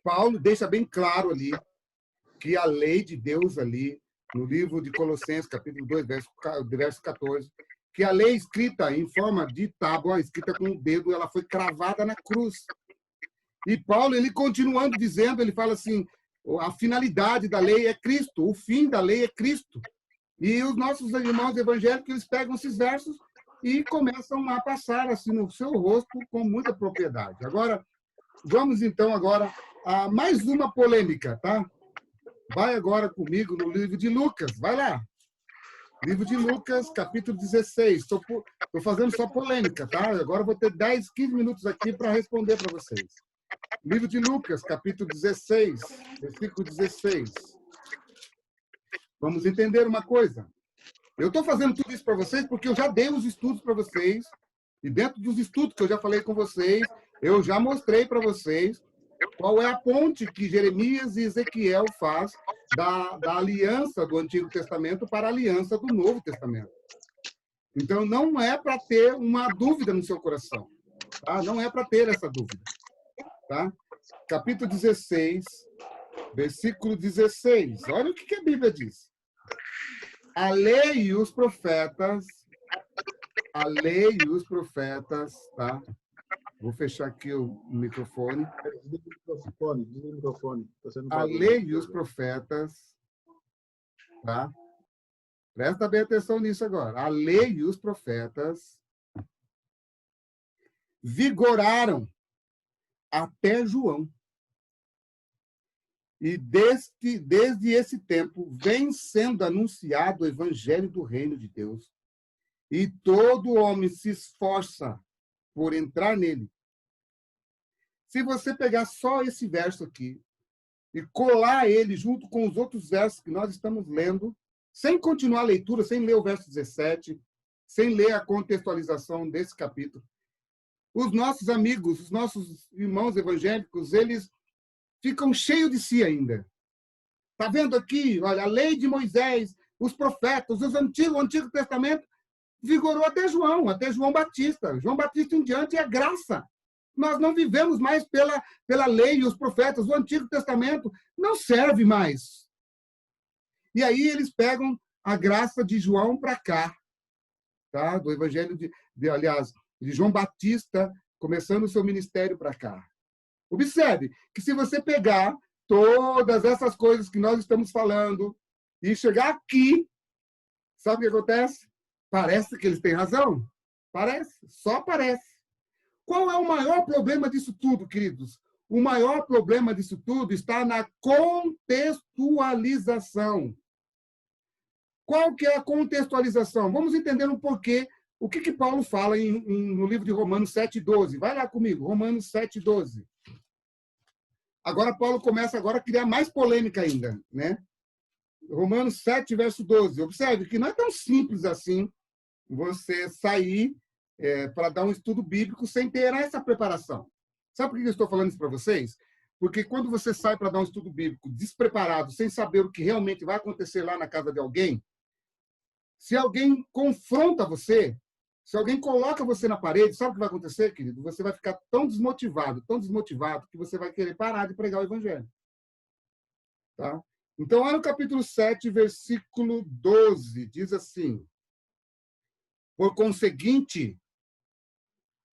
Paulo deixa bem claro ali que a lei de Deus ali, no livro de Colossenses, capítulo 2, verso 14, que a lei escrita em forma de tábua, escrita com o dedo, ela foi cravada na cruz. E Paulo, ele continuando dizendo, ele fala assim, a finalidade da lei é Cristo, o fim da lei é Cristo. E os nossos irmãos evangélicos, eles pegam esses versos e começam a passar assim no seu rosto com muita propriedade. Agora, vamos então agora a mais uma polêmica, tá? Vai agora comigo no livro de Lucas, vai lá. Livro de Lucas, capítulo 16. Estou fazendo só polêmica, tá? Agora vou ter 10, 15 minutos aqui para responder para vocês. Livro de Lucas, capítulo 16, versículo 16. Vamos entender uma coisa. Eu estou fazendo tudo isso para vocês porque eu já dei os estudos para vocês, e dentro dos estudos que eu já falei com vocês, eu já mostrei para vocês qual é a ponte que Jeremias e Ezequiel faz da aliança do Antigo Testamento para a aliança do Novo Testamento. Então, não é para ter uma dúvida no seu coração. Tá? Não é para ter essa dúvida. Tá? Capítulo 16, versículo 16. Olha o que a Bíblia diz. A lei e os profetas, tá? Vou fechar aqui o microfone. Desliga o microfone. A lei e os profetas, tá? Presta bem atenção nisso agora. A lei e os profetas vigoraram até João. E desde esse tempo vem sendo anunciado o evangelho do reino de Deus. E todo homem se esforça por entrar nele. Se você pegar só esse verso aqui e colar ele junto com os outros versos que nós estamos lendo, sem continuar a leitura, sem ler o verso 17, sem ler a contextualização desse capítulo, os nossos amigos, os nossos irmãos evangélicos, eles ficam cheios de si ainda. Está vendo aqui? Olha, a lei de Moisés, os profetas, o Antigo Testamento, vigorou até João Batista. João Batista em diante é graça. Nós não vivemos mais pela lei e os profetas. O Antigo Testamento não serve mais. E aí eles pegam a graça de João para cá, tá? Do evangelho de João Batista, começando o seu ministério para cá. Observe que se você pegar todas essas coisas que nós estamos falando e chegar aqui, sabe o que acontece? Parece que eles têm razão. Parece, só parece. Qual é o maior problema disso tudo, queridos? O maior problema disso tudo está na contextualização. Qual que é a contextualização? Vamos entender um porquê. O que Paulo fala no livro de Romanos 7,12. Vai lá comigo, Romanos 7,12. Agora Paulo começa agora a criar mais polêmica ainda, né? Romanos 7, verso 12. Observe que não é tão simples assim você sair para dar um estudo bíblico sem ter essa preparação. Sabe por que eu estou falando isso para vocês? Porque quando você sai para dar um estudo bíblico despreparado, sem saber o que realmente vai acontecer lá na casa de alguém, se alguém confronta você, se alguém coloca você na parede, sabe o que vai acontecer, querido? Você vai ficar tão desmotivado, que você vai querer parar de pregar o evangelho. Tá? Então, lá no capítulo 7, versículo 12, diz assim: por conseguinte,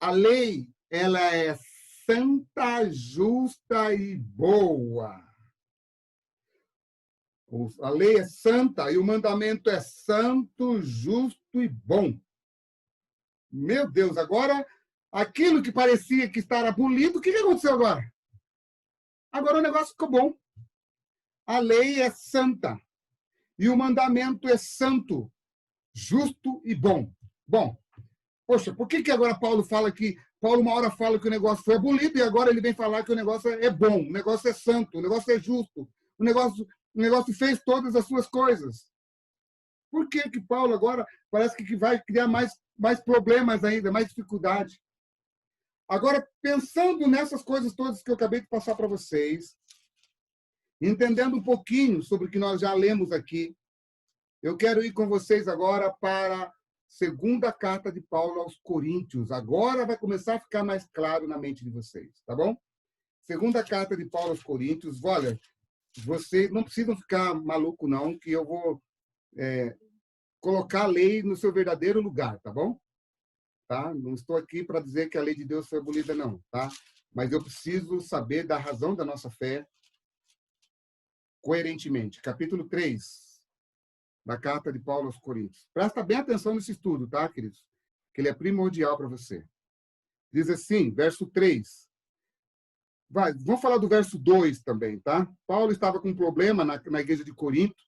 a lei, ela é santa, justa e boa. A lei é santa e o mandamento é santo, justo e bom. Meu Deus, agora, aquilo que parecia que estava abolido, o que aconteceu agora? Agora o negócio ficou bom. A lei é santa e o mandamento é santo, justo e bom. Bom, poxa, por que agora Paulo fala que... Paulo uma hora fala que o negócio foi abolido e agora ele vem falar que o negócio é bom, o negócio é santo, o negócio é justo, o negócio fez todas as suas coisas. Por que Paulo agora parece que vai criar mais problemas ainda, mais dificuldade? Agora, pensando nessas coisas todas que eu acabei de passar para vocês, entendendo um pouquinho sobre o que nós já lemos aqui, eu quero ir com vocês agora para a segunda carta de Paulo aos Coríntios. Agora vai começar a ficar mais claro na mente de vocês, tá bom? Segunda carta de Paulo aos Coríntios. Olha, vocês não precisam ficar maluco não, que eu vou colocar a lei no seu verdadeiro lugar, tá bom? Tá? Não estou aqui para dizer que a lei de Deus foi abolida, não, tá? Mas eu preciso saber da razão da nossa fé coerentemente. Capítulo 3 da carta de Paulo aos Coríntios. Presta bem atenção nesse estudo, tá, queridos? Que ele é primordial para você. Diz assim, verso 3. Vamos falar do verso 2 também, tá? Paulo estava com um problema na igreja de Corinto,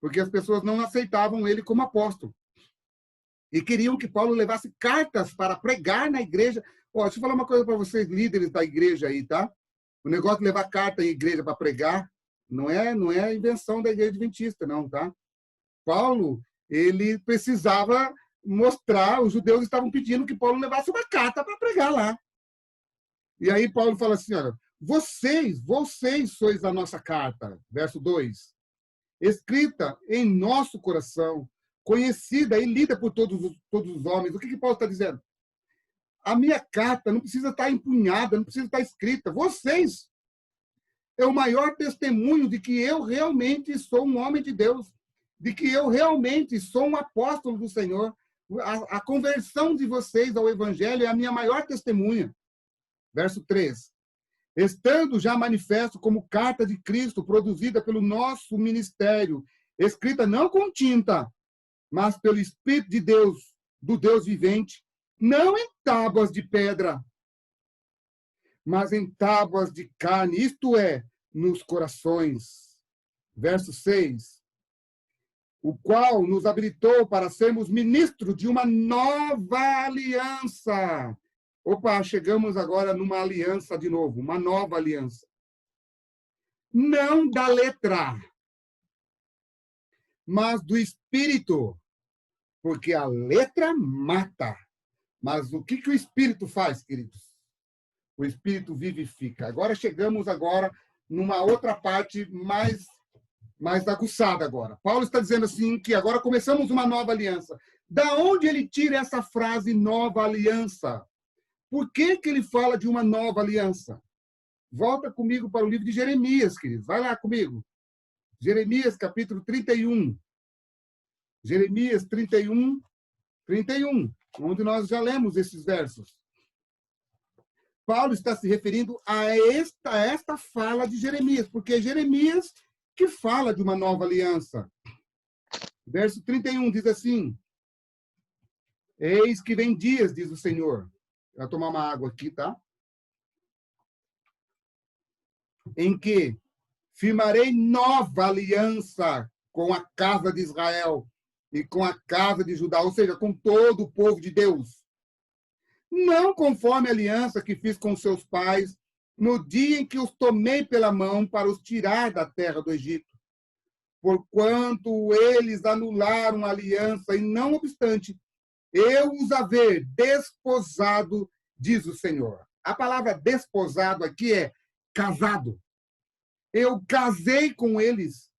porque as pessoas não aceitavam ele como apóstolo. E queriam que Paulo levasse cartas para pregar na igreja. Ó, deixa eu falar uma coisa para vocês, líderes da igreja aí, tá? O negócio de levar carta em igreja para pregar não é invenção da igreja adventista, não, tá? Paulo, ele precisava mostrar, os judeus estavam pedindo que Paulo levasse uma carta para pregar lá. E aí Paulo fala assim, olha, vocês sois a nossa carta, verso 2, escrita em nosso coração, conhecida e lida por todos os homens. O que Paulo está dizendo? A minha carta não precisa estar empunhada, não precisa estar escrita. Vocês é o maior testemunho de que eu realmente sou um homem de Deus, de que eu realmente sou um apóstolo do Senhor. A conversão de vocês ao Evangelho é a minha maior testemunha. Verso 3. Estando já manifesto como carta de Cristo, produzida pelo nosso ministério, escrita não com tinta, mas pelo Espírito de Deus, do Deus vivente, não em tábuas de pedra, mas em tábuas de carne, isto é, nos corações. Verso 6. O qual nos habilitou para sermos ministros de uma nova aliança. Opa, chegamos agora numa aliança de novo, uma nova aliança. Não da letra, mas do Espírito, porque a letra mata. Mas o que o Espírito faz, queridos? O Espírito vivifica. Agora chegamos numa outra parte mais aguçada agora. Paulo está dizendo assim que agora começamos uma nova aliança. Da onde ele tira essa frase nova aliança? Por que ele fala de uma nova aliança? Volta comigo para o livro de Jeremias, queridos. Vai lá comigo. Jeremias, capítulo 31. Jeremias 31, onde nós já lemos esses versos. Paulo está se referindo a esta fala de Jeremias, porque é Jeremias que fala de uma nova aliança. Verso 31 diz assim: Eis que vem dias, diz o Senhor. Vou tomar uma água aqui, tá? Em que firmarei nova aliança com a casa de Israel e com a casa de Judá, ou seja, com todo o povo de Deus. Não conforme a aliança que fiz com seus pais no dia em que os tomei pela mão para os tirar da terra do Egito. Porquanto eles anularam a aliança e, não obstante, eu os haver desposado, diz o Senhor. A palavra desposado aqui é casado. Eu casei com eles.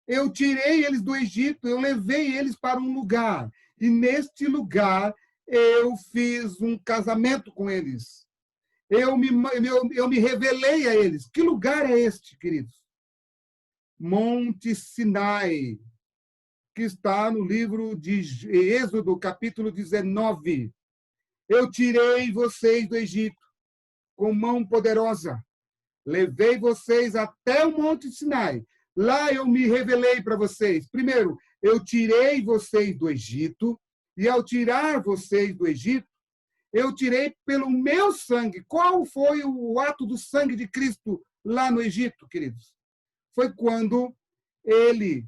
Eu tirei eles do Egito, eu levei eles para um lugar. E neste lugar eu fiz um casamento com eles. Eu me revelei a eles. Que lugar é este, queridos? Monte Sinai, que está no livro de Êxodo, capítulo 19. Eu tirei vocês do Egito com mão poderosa. Levei vocês até o Monte Sinai. Lá eu me revelei para vocês. Primeiro, eu tirei vocês do Egito. E ao tirar vocês do Egito, eu tirei pelo meu sangue. Qual foi o ato do sangue de Cristo lá no Egito, queridos? Foi quando ele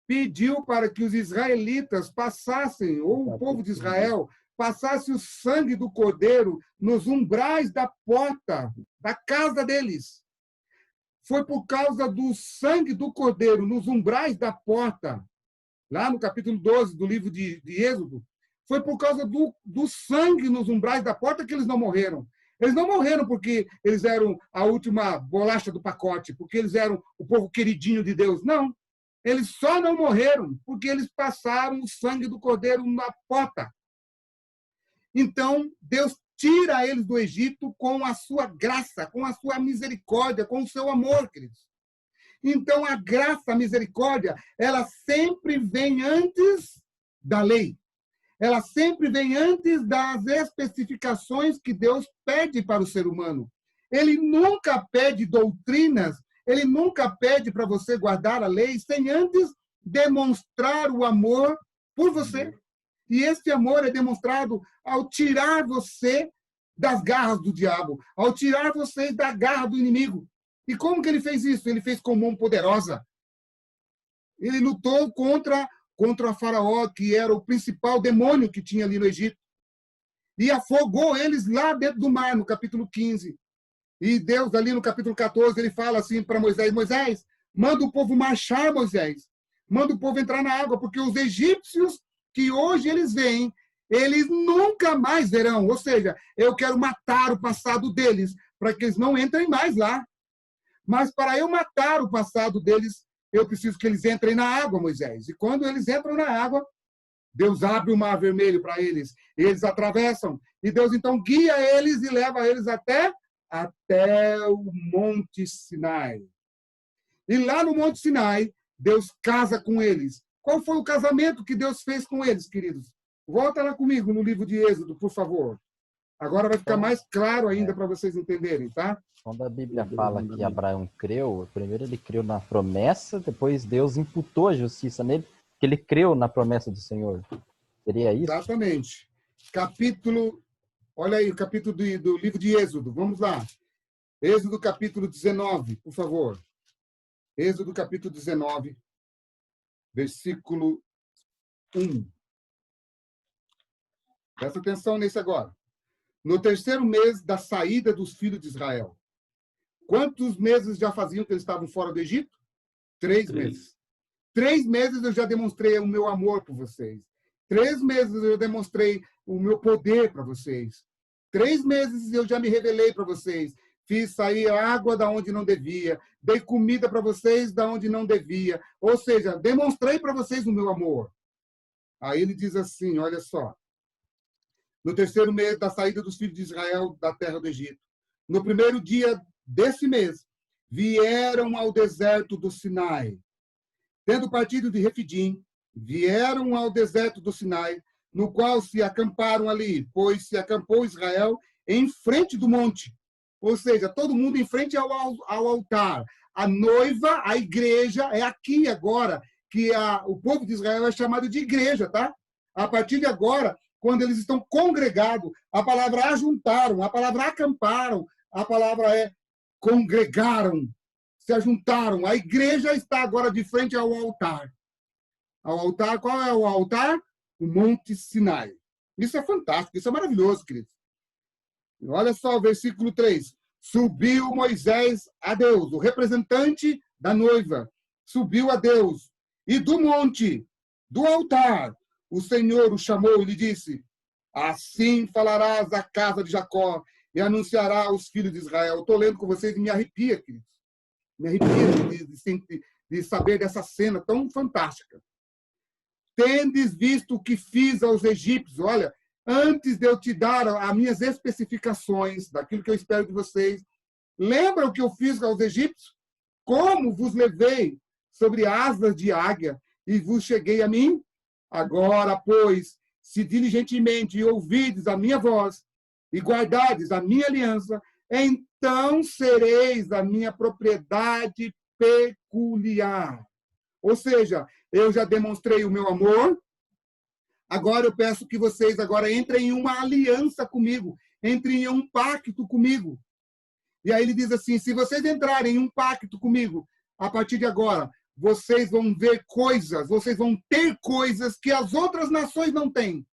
pediu para que os israelitas passassem, ou o povo de Israel, passasse o sangue do cordeiro nos umbrais da porta da casa deles. Foi por causa do sangue do cordeiro nos umbrais da porta, lá no capítulo 12 do livro de Êxodo, foi por causa do sangue nos umbrais da porta que eles não morreram. Eles não morreram porque eles eram a última bolacha do pacote, porque eles eram o povo queridinho de Deus. Não. Eles só não morreram porque eles passaram o sangue do cordeiro na pota. Então, Deus tira eles do Egito com a sua graça, com a sua misericórdia, com o seu amor, queridos. Então, a graça, a misericórdia, ela sempre vem antes da lei. Ela sempre vem antes das especificações que Deus pede para o ser humano. Ele nunca pede doutrinas, ele nunca pede para você guardar a lei sem antes demonstrar o amor por você. E esse amor é demonstrado ao tirar você das garras do diabo, ao tirar você da garra do inimigo. E como que ele fez isso? Ele fez com mão poderosa. Ele lutou contra a Faraó, que era o principal demônio que tinha ali no Egito. E afogou eles lá dentro do mar, no capítulo 15. E Deus, ali no capítulo 14, ele fala assim para Moisés, Moisés, manda o povo marchar, Moisés. Manda o povo entrar na água, porque os egípcios que hoje eles veem, eles nunca mais verão. Ou seja, eu quero matar o passado deles, para que eles não entrem mais lá. Mas para eu matar o passado deles, eu preciso que eles entrem na água, Moisés. E quando eles entram na água, Deus abre o mar vermelho para eles. Eles atravessam. E Deus então guia eles e leva eles até o Monte Sinai. E lá no Monte Sinai, Deus casa com eles. Qual foi o casamento que Deus fez com eles, queridos? Volta lá comigo no livro de Êxodo, por favor. Agora vai ficar mais claro ainda para vocês entenderem, tá? Quando a Bíblia fala que Abraão creu, primeiro ele creu na promessa, depois Deus imputou a justiça nele, que ele creu na promessa do Senhor. Seria isso? Exatamente. Olha aí, o capítulo do livro de Êxodo. Vamos lá. Êxodo capítulo 19, por favor. Êxodo capítulo 19, versículo 1. Presta atenção nisso agora. No terceiro mês da saída dos filhos de Israel. Quantos meses já faziam que eles estavam fora do Egito? 3 meses. 3 meses eu já demonstrei o meu amor por vocês. 3 meses eu demonstrei o meu poder para vocês. 3 meses eu já me revelei para vocês. Fiz sair água da onde não devia. Dei comida para vocês da onde não devia. Ou seja, demonstrei para vocês o meu amor. Aí ele diz assim, olha só. No terceiro mês da saída dos filhos de Israel da terra do Egito. No primeiro dia desse mês, vieram ao deserto do Sinai. Tendo partido de Refidim, vieram ao deserto do Sinai, no qual se acamparam ali, pois se acampou Israel em frente do monte. Ou seja, todo mundo em frente ao altar. A noiva, a igreja, é aqui agora que o povo de Israel é chamado de igreja, tá? A partir de agora, quando eles estão congregados, a palavra ajuntaram, a palavra acamparam, a palavra é congregaram, se ajuntaram. A igreja está agora de frente ao altar. Ao altar, qual é o altar? O Monte Sinai. Isso é fantástico, isso é maravilhoso, queridos. Olha só o versículo 3. Subiu Moisés a Deus, o representante da noiva, subiu a Deus. E do monte, do altar, o Senhor o chamou e lhe disse, assim falarás à casa de Jacó e anunciará aos filhos de Israel. Estou lendo com vocês e me arrepia, queridos. Me arrepia de saber dessa cena tão fantástica. Tendes visto o que fiz aos egípcios. Olha, antes de eu te dar as minhas especificações daquilo que eu espero de vocês, lembra o que eu fiz aos egípcios? Como vos levei sobre asas de águia e vos cheguei a mim? Agora, pois, se diligentemente ouvides a minha voz e guardardes a minha aliança, então sereis a minha propriedade peculiar. Ou seja, eu já demonstrei o meu amor, agora eu peço que vocês agora entrem em uma aliança comigo, entrem em um pacto comigo. E aí ele diz assim, se vocês entrarem em um pacto comigo, a partir de agora, vocês vão ver coisas, vocês vão ter coisas que as outras nações não têm.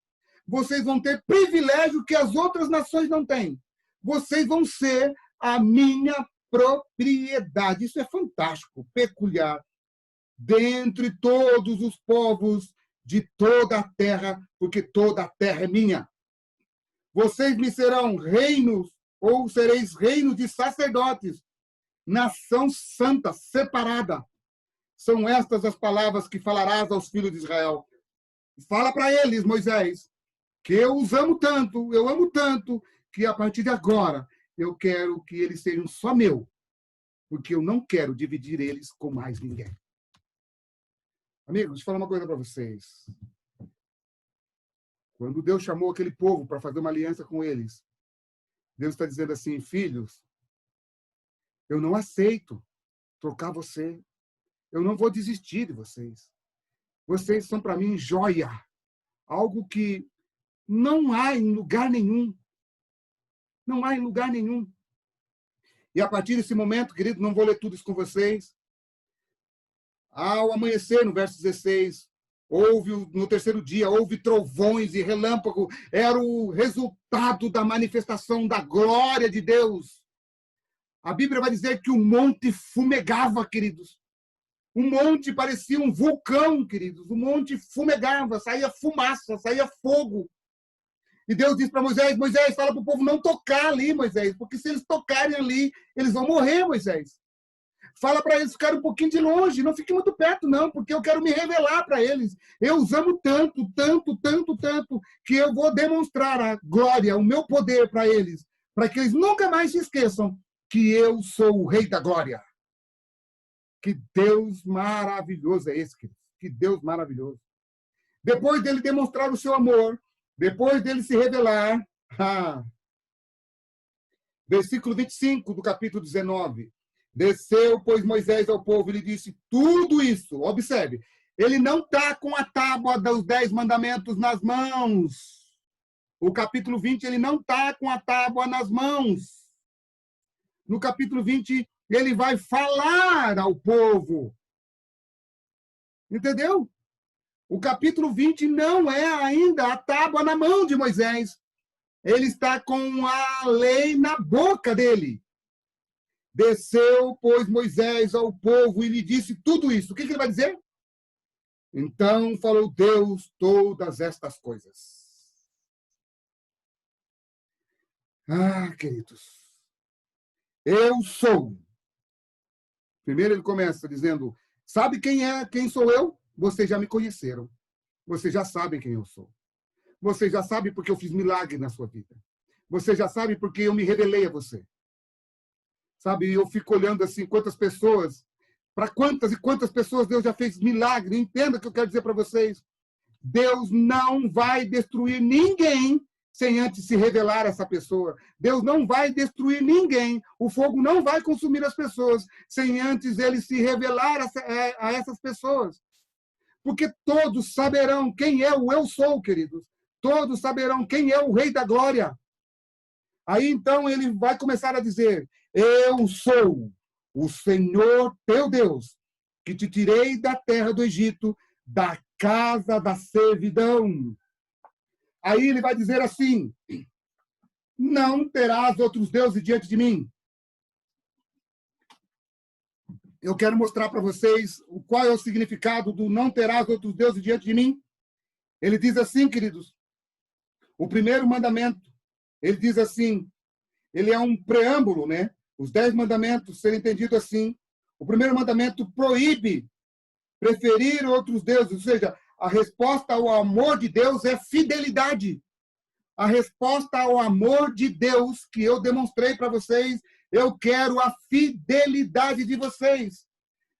Vocês vão ter privilégio que as outras nações não têm. Vocês vão ser a minha propriedade. Isso é fantástico, peculiar. Dentre todos os povos de toda a terra, porque toda a terra é minha. Vocês me serão reinos ou sereis reino de sacerdotes, nação santa, separada. São estas as palavras que falarás aos filhos de Israel. Fala para eles, Moisés, que eu os amo tanto, eu amo tanto, que a partir de agora eu quero que eles sejam só meu, porque eu não quero dividir eles com mais ninguém. Amigos, deixa eu falar uma coisa para vocês. Quando Deus chamou aquele povo para fazer uma aliança com eles, Deus está dizendo assim, filhos, eu não aceito trocar você. Eu não vou desistir de vocês. Vocês são para mim joia. Algo que não há em lugar nenhum. Não há em lugar nenhum. E a partir desse momento, querido, não vou ler tudo isso com vocês. Ao amanhecer, no verso 16, no terceiro dia, houve trovões e relâmpago. Era o resultado da manifestação da glória de Deus. A Bíblia vai dizer que o monte fumegava, queridos. O monte parecia um vulcão, queridos. O monte fumegava, saía fumaça, saía fogo. E Deus disse para Moisés, Moisés, fala para o povo não tocar ali, Moisés, porque se eles tocarem ali, eles vão morrer, Moisés. Fala para eles ficarem um pouquinho de longe, não fiquem muito perto, não, porque eu quero me revelar para eles. Eu os amo tanto, tanto, tanto, tanto, que eu vou demonstrar a glória, o meu poder para eles, para que eles nunca mais se esqueçam que eu sou o Rei da Glória. Que Deus maravilhoso é esse, querido. Que Deus maravilhoso. Depois dele demonstrar o seu amor, depois dele se revelar, versículo 25 do capítulo 19. Desceu, pois, Moisés ao povo e lhe disse tudo isso. Observe, ele não está com a tábua dos 10 mandamentos nas mãos. O capítulo 20, ele não está com a tábua nas mãos. No capítulo 20, ele vai falar ao povo. Entendeu? O capítulo 20 não é ainda a tábua na mão de Moisés. Ele está com a lei na boca dele. Desceu, pois, Moisés ao povo e lhe disse tudo isso. O que ele vai dizer? Então falou Deus todas estas coisas. Queridos, eu sou. Primeiro ele começa dizendo, sabe quem sou eu? Vocês já me conheceram. Vocês já sabem quem eu sou. Vocês já sabem porque eu fiz milagre na sua vida. Vocês já sabem porque eu me revelei a você. Sabe, eu fico olhando assim, quantas pessoas, para quantas e quantas pessoas Deus já fez milagre. Entenda o que eu quero dizer para vocês. Deus não vai destruir ninguém sem antes se revelar a essa pessoa. Deus não vai destruir ninguém. O fogo não vai consumir as pessoas sem antes ele se revelar a essas pessoas. Porque todos saberão quem é o eu sou, queridos. Todos saberão quem é o Rei da Glória. Aí, então, ele vai começar a dizer, eu sou o Senhor teu Deus, que te tirei da terra do Egito, da casa da servidão. Aí ele vai dizer assim, não terás outros deuses diante de mim. Eu quero mostrar para vocês qual é o significado do não terás outros deuses diante de mim. Ele diz assim, queridos, o primeiro mandamento, ele diz assim, ele é um preâmbulo, né? Os 10 mandamentos serem entendidos assim. O primeiro mandamento proíbe preferir outros deuses, ou seja, a resposta ao amor de Deus é fidelidade. A resposta ao amor de Deus que eu demonstrei para vocês, eu quero a fidelidade de vocês.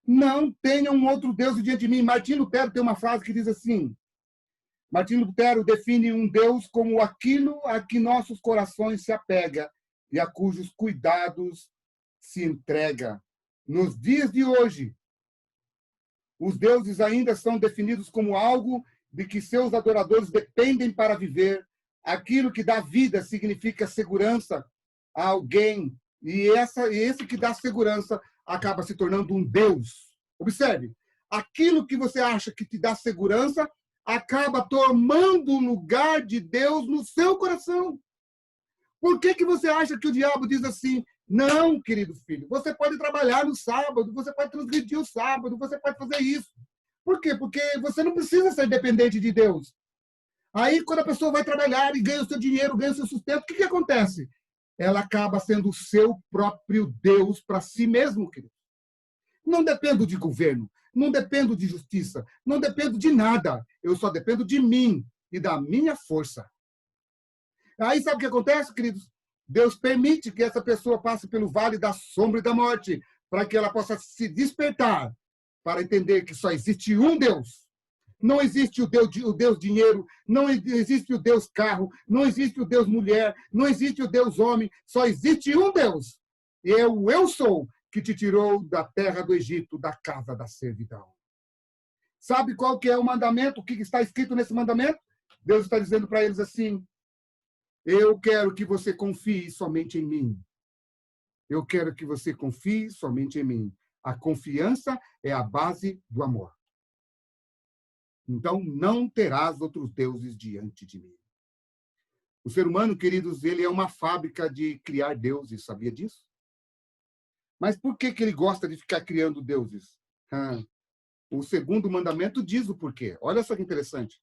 Não tenham outro Deus diante de mim. Martinho Lutero tem uma frase que diz assim, Martinho Lutero define um Deus como aquilo a que nossos corações se apegam e a cujos cuidados se entrega. Nos dias de hoje, os deuses ainda são definidos como algo de que seus adoradores dependem para viver. Aquilo que dá vida significa segurança a alguém. E esse que dá segurança acaba se tornando um Deus. Observe, aquilo que você acha que te dá segurança acaba tomando o lugar de Deus no seu coração. Por que você acha que o diabo diz assim, não, querido filho, você pode trabalhar no sábado, você pode transgredir o sábado, você pode fazer isso. Por quê? Porque você não precisa ser dependente de Deus. Aí, quando a pessoa vai trabalhar e ganha o seu dinheiro, ganha o seu sustento, o que acontece? ela acaba sendo o seu próprio Deus para si mesmo, querido. Não dependo de governo, não dependo de justiça, não dependo de nada. Eu só dependo de mim e da minha força. Aí sabe o que acontece, queridos? Deus permite que essa pessoa passe pelo vale da sombra e da morte, para que ela possa se despertar, para entender que só existe um Deus. Não existe o Deus dinheiro, não existe o Deus carro, não existe o Deus mulher, não existe o Deus homem, só existe um Deus. E é o eu sou que te tirou da terra do Egito, da casa da servidão. Sabe qual que é o mandamento? O que está escrito nesse mandamento? Deus está dizendo para eles assim: eu quero que você confie somente em mim. Eu quero que você confie somente em mim. A confiança é a base do amor. Então, não terás outros deuses diante de mim. O ser humano, queridos, ele é uma fábrica de criar deuses, sabia disso? Mas por que ele gosta de ficar criando deuses? O segundo mandamento diz o porquê. Olha só que interessante.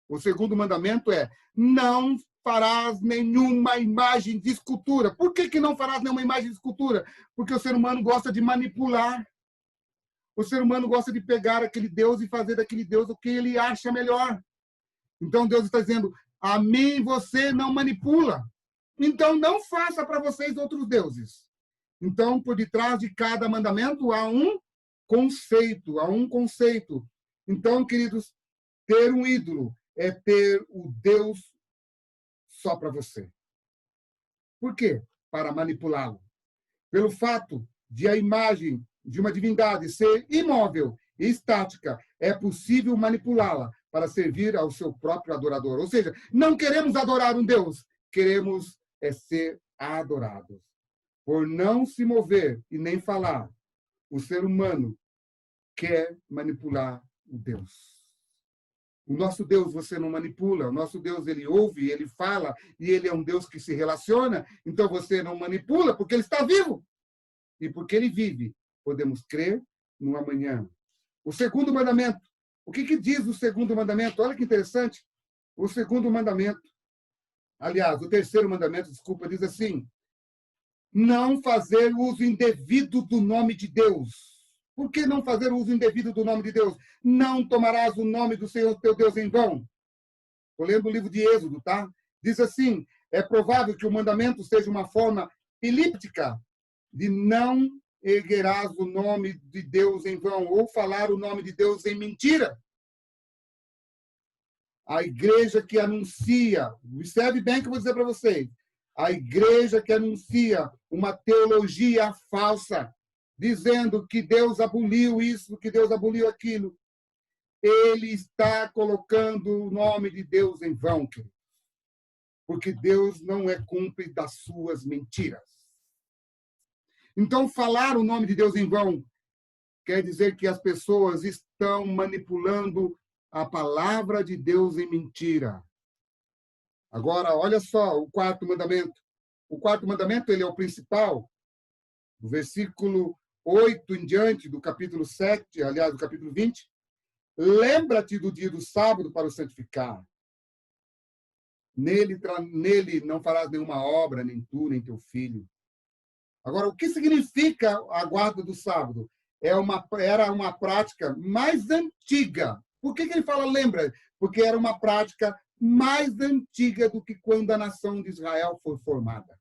O segundo mandamento é: não farás nenhuma imagem de escultura. Por que não farás nenhuma imagem de escultura? Porque o ser humano gosta de manipular. O ser humano gosta de pegar aquele Deus e fazer daquele Deus o que ele acha melhor. Então Deus está dizendo: a mim você não manipula. Então não faça para vocês outros deuses. Então, por detrás de cada mandamento há um conceito, Então, queridos, ter um ídolo é ter o Deus só para você. Por quê? Para manipulá-lo. Pelo fato de a imagem de uma divindade ser imóvel e estática, é possível manipulá-la para servir ao seu próprio adorador. Ou seja, não queremos adorar um Deus, queremos ser adorados. Por não se mover e nem falar, o ser humano quer manipular o Deus. O nosso Deus você não manipula. O nosso Deus, ele ouve, ele fala, e ele é um Deus que se relaciona. Então você não manipula porque ele está vivo. E porque ele vive, podemos crer no amanhã. O segundo mandamento. O que diz o segundo mandamento? Olha que interessante. O segundo mandamento. Aliás, o terceiro mandamento, desculpa, diz assim: não fazer uso indevido do nome de Deus. Por que não fazer uso indevido do nome de Deus? Não tomarás o nome do Senhor teu Deus em vão. Estou lendo o livro de Êxodo, tá? Diz assim: é provável que o mandamento seja uma forma elíptica de não erguerás o nome de Deus em vão, ou falar o nome de Deus em mentira. A igreja que anuncia, observe bem o que eu vou dizer para vocês, a igreja que anuncia uma teologia falsa, dizendo que Deus aboliu isso, que Deus aboliu aquilo, ele está colocando o nome de Deus em vão, querido. Porque Deus não é cúmplice das suas mentiras. Então, falar o nome de Deus em vão quer dizer que as pessoas estão manipulando a palavra de Deus em mentira. Agora, olha só o quarto mandamento. O quarto mandamento, ele é o principal. Do versículo 8 em diante, do capítulo 7, aliás, do capítulo 20. Lembra-te do dia do sábado para o santificar. Nele não farás nenhuma obra, nem tu, nem teu filho. Agora, o que significa a guarda do sábado? Era uma prática mais antiga. Por que ele fala lembra? Porque era uma prática mais antiga do que quando a nação de Israel foi formada.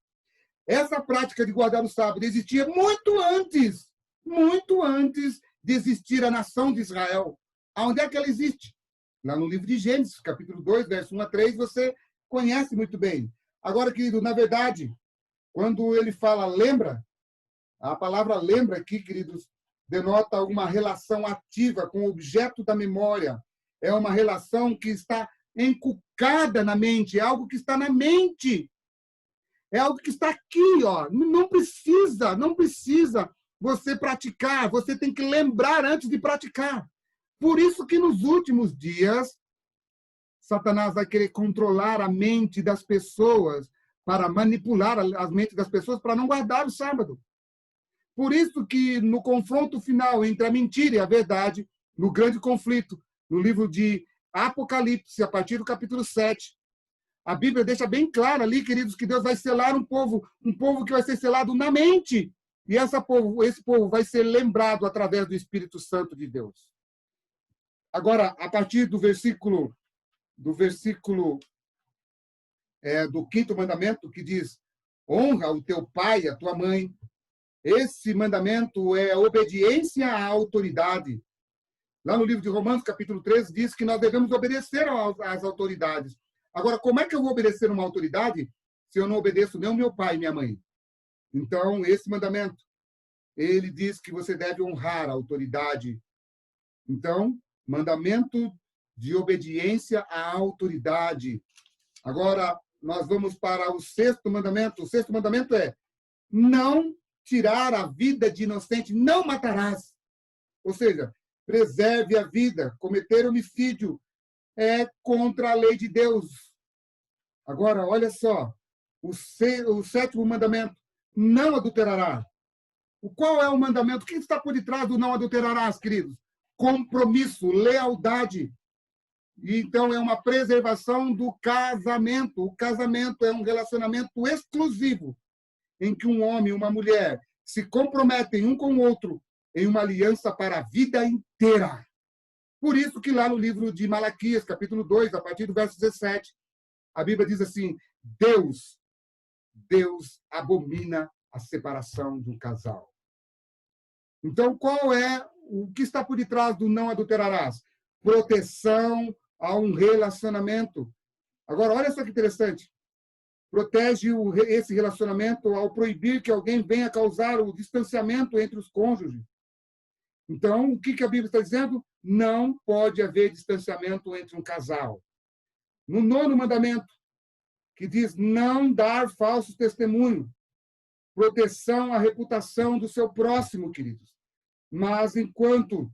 Essa prática de guardar o sábado existia muito antes de existir a nação de Israel. Aonde é que ela existe? Lá no livro de Gênesis, capítulo 2, verso 1 a 3, você conhece muito bem. Agora, querido, na verdade, quando ele fala lembra, a palavra lembra aqui, queridos, denota uma relação ativa com o objeto da memória. É uma relação que está encucada na mente, é algo que está na mente. É algo que está aqui, ó. Não precisa você praticar, você tem que lembrar antes de praticar. Por isso que nos últimos dias, Satanás vai querer controlar a mente das pessoas, para manipular as mentes das pessoas, para não guardar o sábado. Por isso que no confronto final entre a mentira e a verdade, no grande conflito, no livro de Apocalipse, a partir do capítulo 7, A Bíblia deixa bem claro ali, queridos, que Deus vai selar um povo que vai ser selado na mente. E esse povo vai ser lembrado através do Espírito Santo de Deus. Agora, a partir do versículo do 5º mandamento, que diz: honra o teu pai e a tua mãe. Esse mandamento é obediência à autoridade. Lá no livro de Romanos, capítulo 13, diz que nós devemos obedecer às autoridades. Agora, como é que eu vou obedecer uma autoridade se eu não obedeço nem o meu pai e minha mãe? Então, esse mandamento, ele diz que você deve honrar a autoridade. Então, mandamento de obediência à autoridade. Agora, nós vamos para o 6º mandamento. O 6º mandamento é: não tirar a vida de inocente, não matarás. Ou seja, preserve a vida. Cometer homicídio é contra a lei de Deus. Agora, olha só, o 7º mandamento: não adulterará. Qual é o mandamento? O que está por detrás do não adulterarás, queridos? Compromisso, lealdade. E então é uma preservação do casamento. O casamento é um relacionamento exclusivo em que um homem e uma mulher se comprometem um com o outro em uma aliança para a vida inteira. Por isso que lá no livro de Malaquias, capítulo 2, a partir do verso 17, a Bíblia diz assim: Deus abomina a separação de um casal. Então, qual é o que está por detrás do não adulterarás? Proteção a um relacionamento. Agora, olha só que interessante. Protege esse relacionamento ao proibir que alguém venha causar o distanciamento entre os cônjuges. Então, o que a Bíblia está dizendo? Não pode haver distanciamento entre um casal. No 9º mandamento, que diz não dar falsos testemunhos. Proteção à reputação do seu próximo, queridos. Mas enquanto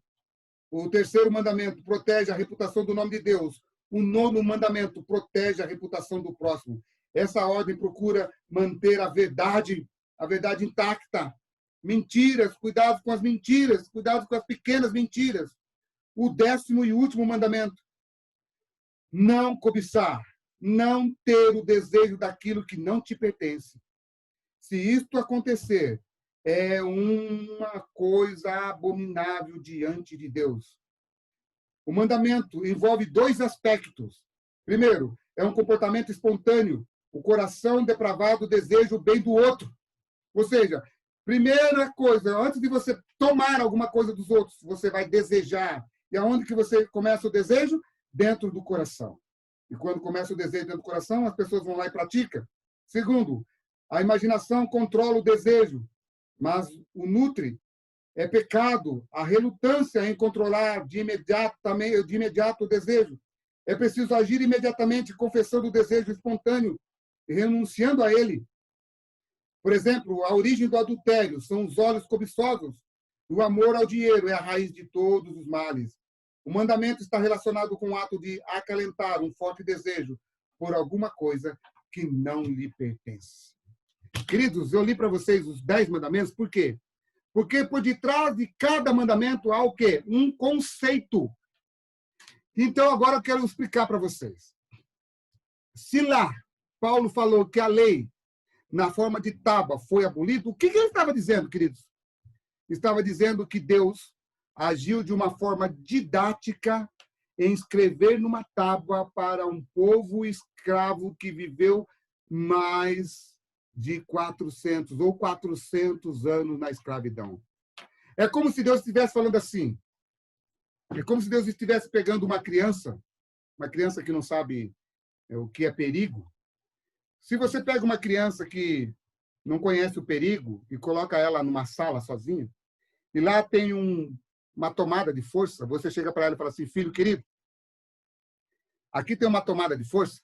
o 3º mandamento protege a reputação do nome de Deus, o 9º mandamento protege a reputação do próximo. Essa ordem procura manter a verdade intacta. Mentiras, cuidado com as mentiras, cuidado com as pequenas mentiras. O 10º e último mandamento: não cobiçar, não ter o desejo daquilo que não te pertence. Se isto acontecer, é uma coisa abominável diante de Deus. O mandamento envolve 2 aspectos. Primeiro, é um comportamento espontâneo. O coração depravado deseja o bem do outro. Ou seja, primeira coisa, antes de você tomar alguma coisa dos outros, você vai desejar. E aonde que você começa o desejo? Dentro do coração. E quando começa o desejo dentro do coração, as pessoas vão lá e praticam. Segundo, a imaginação controla o desejo, mas o nutre é pecado, a relutância em controlar de imediato o desejo. É preciso agir imediatamente, confessando o desejo espontâneo e renunciando a ele. Por exemplo, a origem do adultério são os olhos cobiçosos. O amor ao dinheiro é a raiz de todos os males. O mandamento está relacionado com o ato de acalentar um forte desejo por alguma coisa que não lhe pertence. Queridos, eu li para vocês os 10 mandamentos, por quê? Porque por detrás de cada mandamento há o quê? Um conceito. Então, agora eu quero explicar para vocês. Se lá Paulo falou que a lei, na forma de tábua, foi abolida, o que ele estava dizendo, queridos? Estava dizendo que Deus agiu de uma forma didática em escrever numa tábua para um povo escravo que viveu mais de 400 anos na escravidão. É como se Deus estivesse falando assim. É como se Deus estivesse pegando uma criança que não sabe o que é perigo. Se você pega uma criança que não conhece o perigo e coloca ela numa sala sozinha, e lá tem uma tomada de força, você chega para ela e fala assim: filho querido, aqui tem uma tomada de força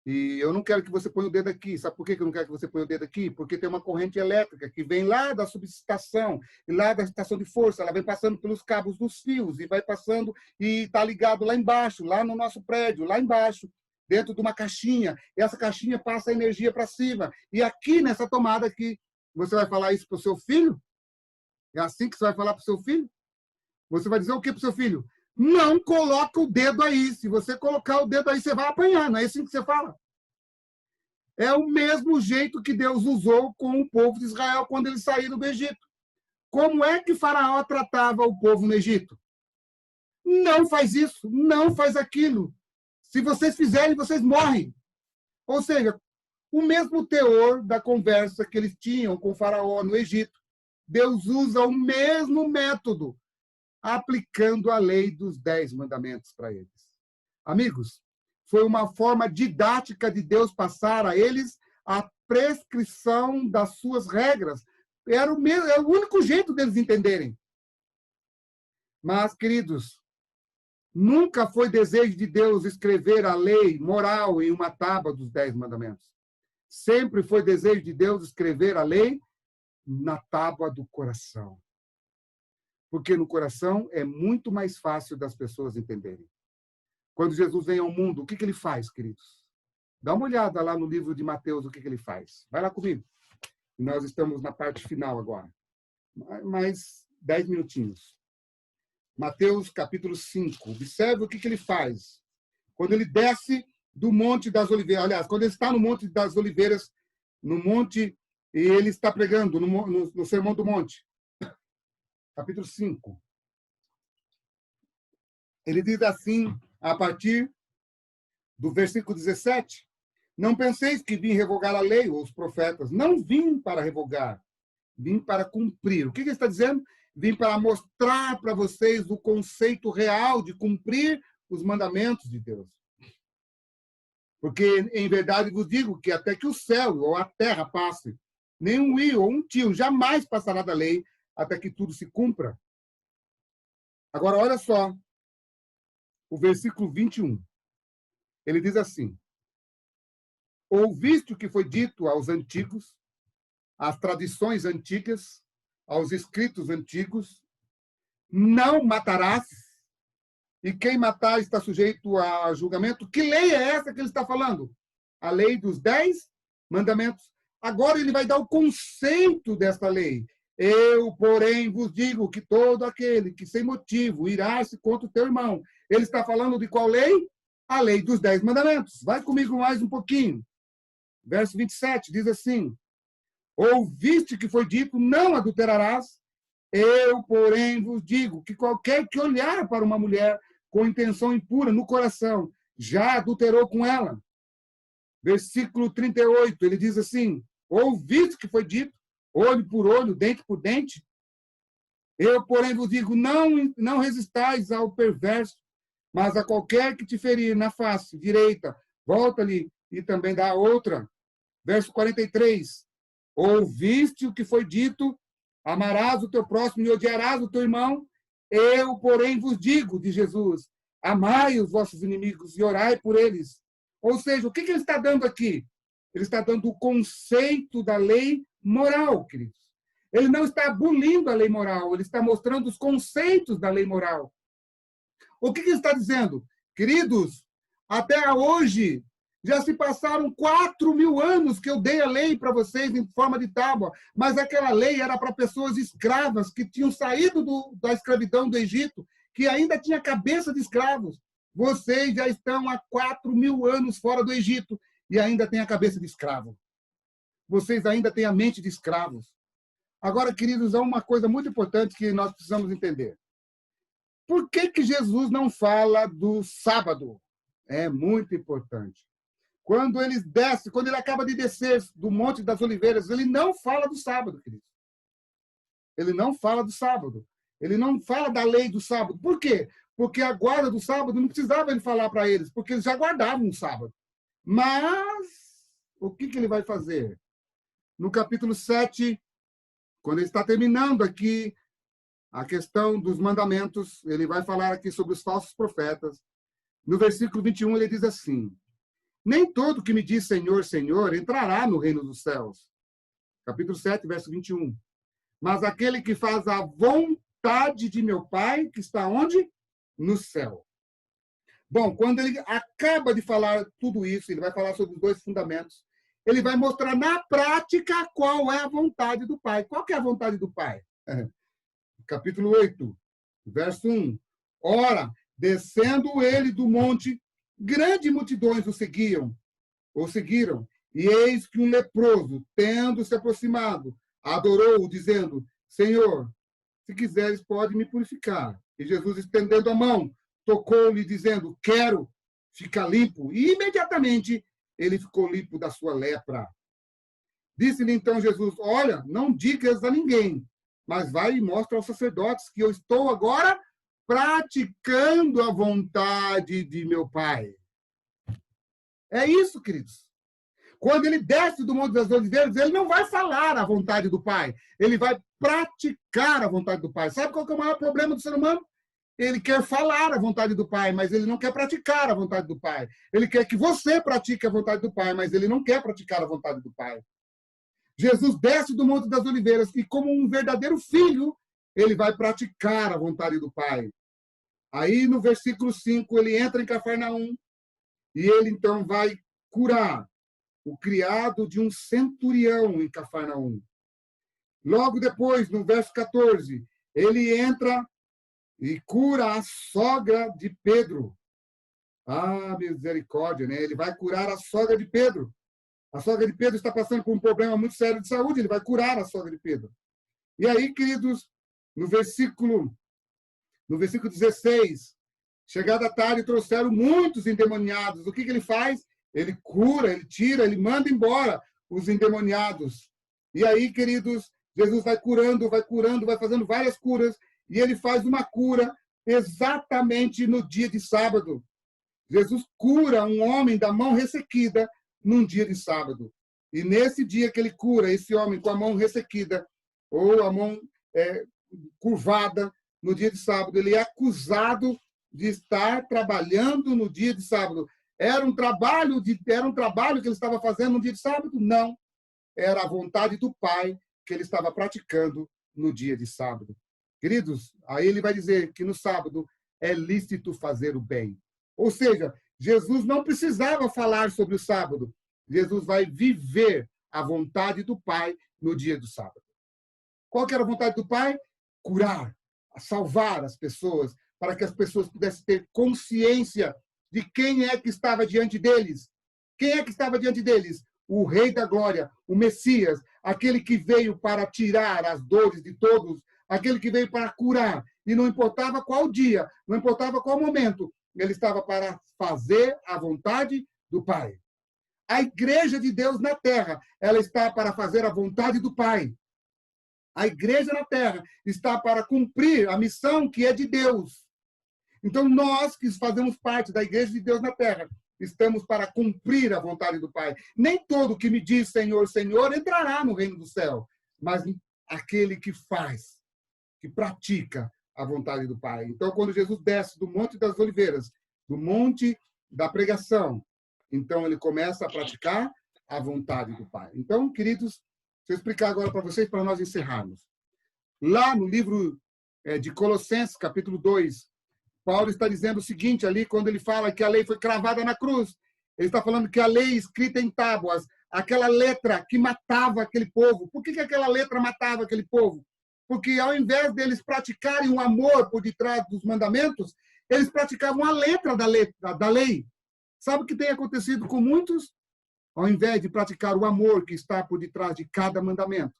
e eu não quero que você ponha o dedo aqui. Sabe por que eu não quero que você ponha o dedo aqui? Porque tem uma corrente elétrica que vem lá da subestação, e lá da estação de força, ela vem passando pelos cabos dos fios e vai passando e está ligado lá embaixo, lá no nosso prédio, lá embaixo, dentro de uma caixinha. E essa caixinha passa a energia para cima. E aqui nessa tomada aqui, você vai falar isso para o seu filho? É assim que você vai falar para o seu filho? Você vai dizer o que para o seu filho? Não coloca o dedo aí. Se você colocar o dedo aí, você vai apanhar. Não é assim que você fala? É o mesmo jeito que Deus usou com o povo de Israel quando eles saíram do Egito. Como é que Faraó tratava o povo no Egito? Não faz isso, não faz aquilo. Se vocês fizerem, vocês morrem. Ou seja, o mesmo teor da conversa que eles tinham com o Faraó no Egito. Deus usa o mesmo método, aplicando a lei dos 10 mandamentos para eles. Amigos, foi uma forma didática de Deus passar a eles a prescrição das suas regras. Era o único jeito deles entenderem. Mas, queridos, nunca foi desejo de Deus escrever a lei moral em uma tábua dos 10 mandamentos. Sempre foi desejo de Deus escrever a lei na tábua do coração. Porque no coração é muito mais fácil das pessoas entenderem. Quando Jesus vem ao mundo, o que ele faz, queridos? Dá uma olhada lá no livro de Mateus, o que ele faz. Vai lá comigo. Nós estamos na parte final agora. Mais 10 minutinhos. Mateus, capítulo 5. Observe o que ele faz. Quando ele desce do Monte das Oliveiras. Aliás, quando ele está no Monte das Oliveiras, no monte, e ele está pregando no Sermão do Monte. Capítulo 5. Ele diz assim, a partir do versículo 17, não penseis que vim revogar a lei ou os profetas. Não vim para revogar, vim para cumprir. O que ele está dizendo? Vim para mostrar para vocês o conceito real de cumprir os mandamentos de Deus. Porque, em verdade, vos digo que até que o céu ou a terra passe, nem um i ou um tio jamais passará da lei até que tudo se cumpra. Agora, olha só, o versículo 21. Ele diz assim, ouviste o que foi dito aos antigos, às tradições antigas, aos escritos antigos, não matarás, e quem matar está sujeito a julgamento. Que lei é essa que ele está falando? A lei dos 10 mandamentos. Agora ele vai dar o conceito desta lei. Eu, porém, vos digo que todo aquele que sem motivo irá-se contra o teu irmão. Ele está falando de qual lei? A lei dos 10 mandamentos. Vai comigo mais um pouquinho. Verso 27 diz assim, ouviste que foi dito, não adulterarás. Eu, porém, vos digo que qualquer que olhar para uma mulher com intenção impura no coração, já adulterou com ela. Versículo 38, ele diz assim, ouviste que foi dito, olho por olho, dente por dente. Eu, porém, vos digo, não resistais ao perverso, mas a qualquer que te ferir na face direita, volta-lhe e também dá a outra. Verso 43, ouviste o que foi dito, amarás o teu próximo e odiarás o teu irmão. Eu, porém, vos digo, de Jesus, amai os vossos inimigos e orai por eles. Ou seja, o que ele está dando aqui? Ele está dando o conceito da lei moral, queridos. Ele não está abolindo a lei moral, ele está mostrando os conceitos da lei moral. O que ele está dizendo? Queridos, até hoje, já se passaram 4.000 anos que eu dei a lei para vocês em forma de tábua, mas aquela lei era para pessoas escravas que tinham saído da escravidão do Egito, que ainda tinha cabeça de escravos. Vocês já estão há 4.000 anos fora do Egito e ainda têm a cabeça de escravo. Vocês ainda têm a mente de escravos. Agora, queridos, há uma coisa muito importante que nós precisamos entender. Por que Jesus não fala do sábado? É muito importante. Quando ele acaba de descer do Monte das Oliveiras, ele não fala do sábado, querido. Ele não fala do sábado. Ele não fala da lei do sábado. Por quê? Porque a guarda do sábado não precisava ele falar para eles, porque eles já guardavam o sábado. Mas, o que ele vai fazer? No capítulo 7, quando ele está terminando aqui a questão dos mandamentos, ele vai falar aqui sobre os falsos profetas. No versículo 21, ele diz assim, nem todo que me diz Senhor, Senhor, entrará no reino dos céus. Capítulo 7, verso 21. Mas aquele que faz a vontade de meu Pai, que está onde? No céu. Bom, quando ele acaba de falar tudo isso, ele vai falar sobre os 2 fundamentos. Ele vai mostrar na prática qual é a vontade do Pai. Qual que é a vontade do Pai? Capítulo 8, verso 1. Ora, Descendo ele do monte, grandes multidões o seguiram. E eis que um leproso, tendo se aproximado, adorou-o, dizendo: Senhor, se quiseres, pode me purificar. E Jesus, estendendo a mão, tocou-lhe, dizendo: quero ficar limpo. E imediatamente ele ficou limpo da sua lepra. Disse-lhe então Jesus: olha, não digas a ninguém, mas vai e mostra aos sacerdotes que eu estou agora praticando a vontade de meu Pai. É isso, queridos. Quando ele desce do Monte das Oliveiras, ele não vai falar a vontade do Pai. Ele vai praticar a vontade do Pai. Sabe qual que é o maior problema do ser humano? Ele quer falar a vontade do Pai, mas ele não quer praticar a vontade do Pai. Ele quer que você pratique a vontade do Pai, mas ele não quer praticar a vontade do Pai. Jesus desce do Monte das Oliveiras e, como um verdadeiro filho, ele vai praticar a vontade do Pai. Aí, no versículo 5, ele entra em Cafarnaum e ele, então, vai curar o criado de um centurião em Cafarnaum. Logo depois, no verso 14, ele entra e cura a sogra de Pedro. Ah, misericórdia, né? Ele vai curar a sogra de Pedro. A sogra de Pedro está passando por um problema muito sério de saúde, ele vai curar a sogra de Pedro. E aí, queridos, no versículo 16, chegada a tarde, trouxeram muitos endemoniados. O que ele faz? Ele cura, ele tira, ele manda embora os endemoniados. E aí, queridos, Jesus vai curando, vai fazendo várias curas, e ele faz uma cura exatamente no dia de sábado. Jesus cura um homem da mão ressequida num dia de sábado. E nesse dia que ele cura esse homem com a mão ressequida, ou a mão curvada, no dia de sábado, ele é acusado de estar trabalhando no dia de sábado. Era um trabalho que ele estava fazendo no dia de sábado? Não. Era a vontade do Pai que ele estava praticando no dia de sábado. Queridos, aí ele vai dizer que no sábado é lícito fazer o bem. Ou seja, Jesus não precisava falar sobre o sábado. Jesus vai viver a vontade do Pai no dia do sábado. Qual que era a vontade do Pai? Curar, salvar as pessoas, para que as pessoas pudessem ter consciência de quem é que estava diante deles. Quem é que estava diante deles? O Rei da Glória, o Messias, aquele que veio para tirar as dores de todos, aquele que veio para curar. E não importava qual dia, não importava qual momento, ele estava para fazer a vontade do Pai. A igreja de Deus na terra, ela está para fazer a vontade do Pai. A igreja na terra está para cumprir a missão que é de Deus. Então, nós que fazemos parte da igreja de Deus na terra, estamos para cumprir a vontade do Pai. Nem todo que me diz Senhor, Senhor, entrará no reino do céu, mas aquele que faz, que pratica a vontade do Pai. Então, quando Jesus desce do Monte das Oliveiras, do Monte da Pregação, então ele começa a praticar a vontade do Pai. Então, queridos, deixa eu explicar agora para vocês, para nós encerrarmos. Lá no livro de Colossenses, capítulo 2, Paulo está dizendo o seguinte ali, quando ele fala que a lei foi cravada na cruz. Ele está falando que a lei escrita em tábuas, aquela letra que matava aquele povo. Por que aquela letra matava aquele povo? Porque ao invés deles praticarem o amor por detrás dos mandamentos, eles praticavam a letra da lei. Sabe o que tem acontecido com muitos? Ao invés de praticar o amor que está por detrás de cada mandamento,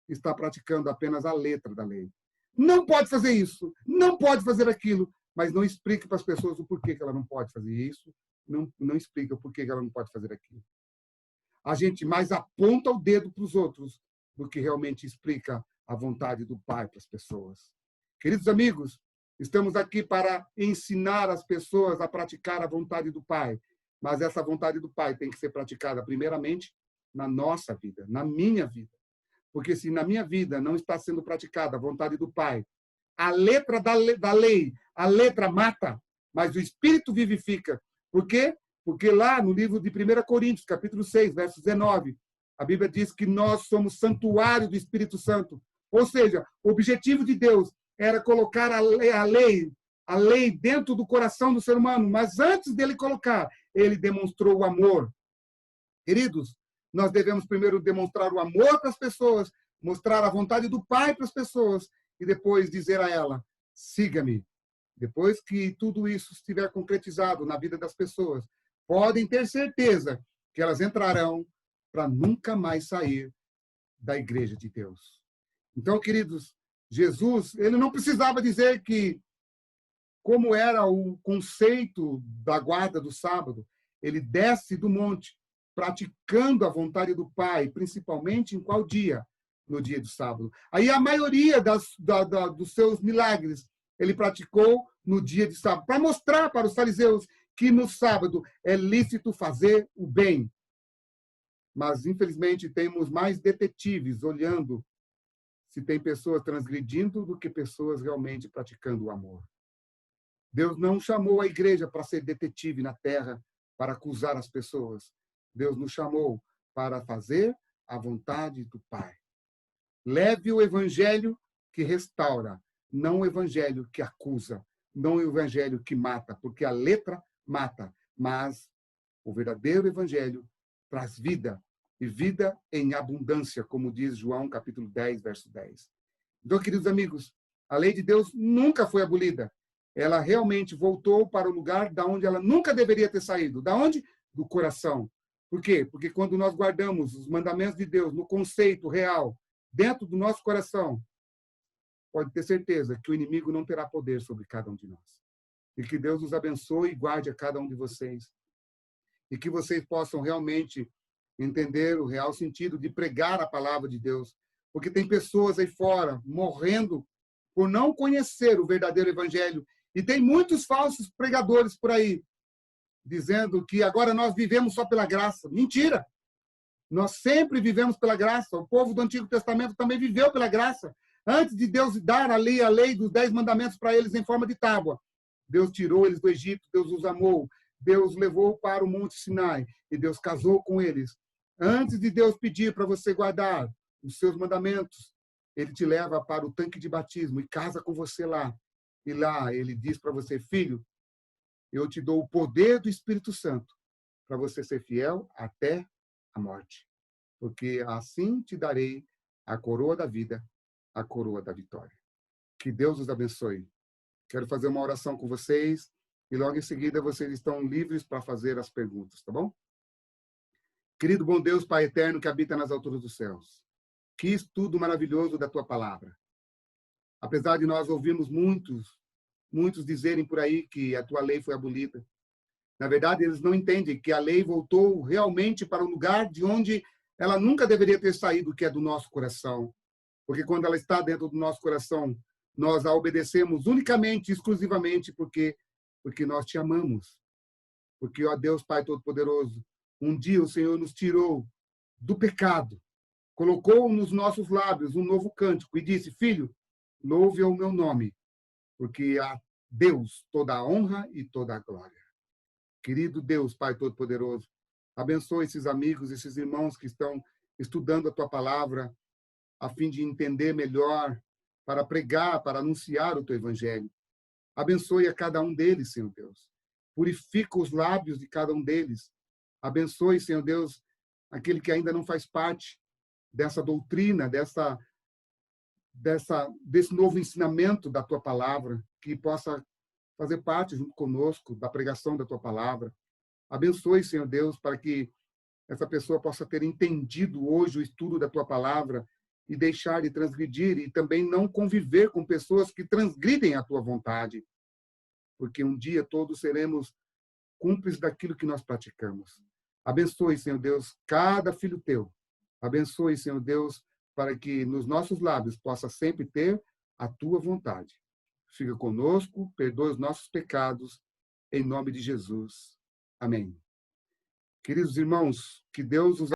está praticando apenas a letra da lei. Não pode fazer isso, não pode fazer aquilo, mas não explica para as pessoas o porquê que ela não pode fazer isso, não explica o porquê que ela não pode fazer aquilo. A gente mais aponta o dedo para os outros do que realmente explica a vontade do Pai para as pessoas. Queridos amigos, estamos aqui para ensinar as pessoas a praticar a vontade do Pai, mas essa vontade do Pai tem que ser praticada primeiramente na nossa vida, na minha vida. Porque se na minha vida não está sendo praticada a vontade do Pai, a letra da lei, a letra mata, mas o Espírito vivifica. Por quê? Porque lá no livro de 1 Coríntios, capítulo 6, verso 19, a Bíblia diz que nós somos santuário do Espírito Santo. Ou seja, o objetivo de Deus era colocar a lei dentro do coração do ser humano, mas antes dele colocar, ele demonstrou o amor. Queridos, nós devemos primeiro demonstrar o amor para as pessoas, mostrar a vontade do Pai para as pessoas e depois dizer a ela, siga-me, depois que tudo isso estiver concretizado na vida das pessoas, podem ter certeza que elas entrarão para nunca mais sair da igreja de Deus. Então, queridos, Jesus, ele não precisava dizer como era o conceito da guarda do sábado. Ele desce do monte, praticando a vontade do Pai, principalmente em qual dia? No dia do sábado. Aí a maioria dos seus milagres ele praticou no dia de sábado, para mostrar para os fariseus que no sábado é lícito fazer o bem. Mas, infelizmente, temos mais detetives olhando se tem pessoas transgredindo do que pessoas realmente praticando o amor. Deus não chamou a igreja para ser detetive na terra, para acusar as pessoas. Deus nos chamou para fazer a vontade do Pai. Leve o evangelho que restaura, não o evangelho que acusa, não o evangelho que mata, porque a letra mata, mas o verdadeiro evangelho traz vida, e vida em abundância, como diz João capítulo 10, verso 10. Então, queridos amigos, a lei de Deus nunca foi abolida. Ela realmente voltou para o lugar da onde ela nunca deveria ter saído. Da onde? Do coração. Por quê? Porque quando nós guardamos os mandamentos de Deus no conceito real, dentro do nosso coração, pode ter certeza que o inimigo não terá poder sobre cada um de nós. E que Deus os abençoe e guarde a cada um de vocês. E que vocês possam realmente entender o real sentido de pregar a palavra de Deus. Porque tem pessoas aí fora morrendo por não conhecer o verdadeiro evangelho. E tem muitos falsos pregadores por aí, dizendo que agora nós vivemos só pela graça. Mentira! Nós sempre vivemos pela graça. O povo do Antigo Testamento também viveu pela graça. Antes de Deus dar a lei dos 10 mandamentos para eles em forma de tábua, Deus tirou eles do Egito, Deus os amou, Deus levou para o Monte Sinai e Deus casou com eles. Antes de Deus pedir para você guardar os seus mandamentos, ele te leva para o tanque de batismo e casa com você lá. E lá ele diz para você, filho, eu te dou o poder do Espírito Santo para você ser fiel até a morte. Porque assim te darei a coroa da vida, a coroa da vitória. Que Deus os abençoe. Quero fazer uma oração com vocês e logo em seguida vocês estão livres para fazer as perguntas, tá bom? Querido bom Deus, Pai eterno que habita nas alturas dos céus, que estudo maravilhoso da tua palavra. Apesar de nós ouvirmos muitos dizerem por aí que a tua lei foi abolida, na verdade eles não entendem que a lei voltou realmente para o lugar de onde ela nunca deveria ter saído, que é do nosso coração. Porque quando ela está dentro do nosso coração, nós a obedecemos unicamente, exclusivamente, porque nós te amamos. Porque, ó Deus Pai Todo-Poderoso, um dia o Senhor nos tirou do pecado, colocou nos nossos lábios um novo cântico e disse, filho, louve o meu nome, porque a Deus toda a honra e toda a glória. Querido Deus, Pai Todo-Poderoso, abençoe esses amigos, esses irmãos que estão estudando a tua palavra, a fim de entender melhor, para pregar, para anunciar o teu evangelho. Abençoe a cada um deles, Senhor Deus. Purifica os lábios de cada um deles. Abençoe, Senhor Deus, aquele que ainda não faz parte dessa doutrina, desse novo ensinamento da tua palavra, que possa fazer parte junto conosco da pregação da tua palavra. Abençoe, Senhor Deus, para que essa pessoa possa ter entendido hoje o estudo da tua palavra e deixar de transgredir e também não conviver com pessoas que transgridem a tua vontade. Porque um dia todos seremos cúmplices daquilo que nós praticamos. Abençoe, Senhor Deus, cada filho teu. Abençoe, Senhor Deus, para que nos nossos lábios possa sempre ter a tua vontade. Fica conosco, perdoa os nossos pecados, em nome de Jesus. Amém. Queridos irmãos, que Deus os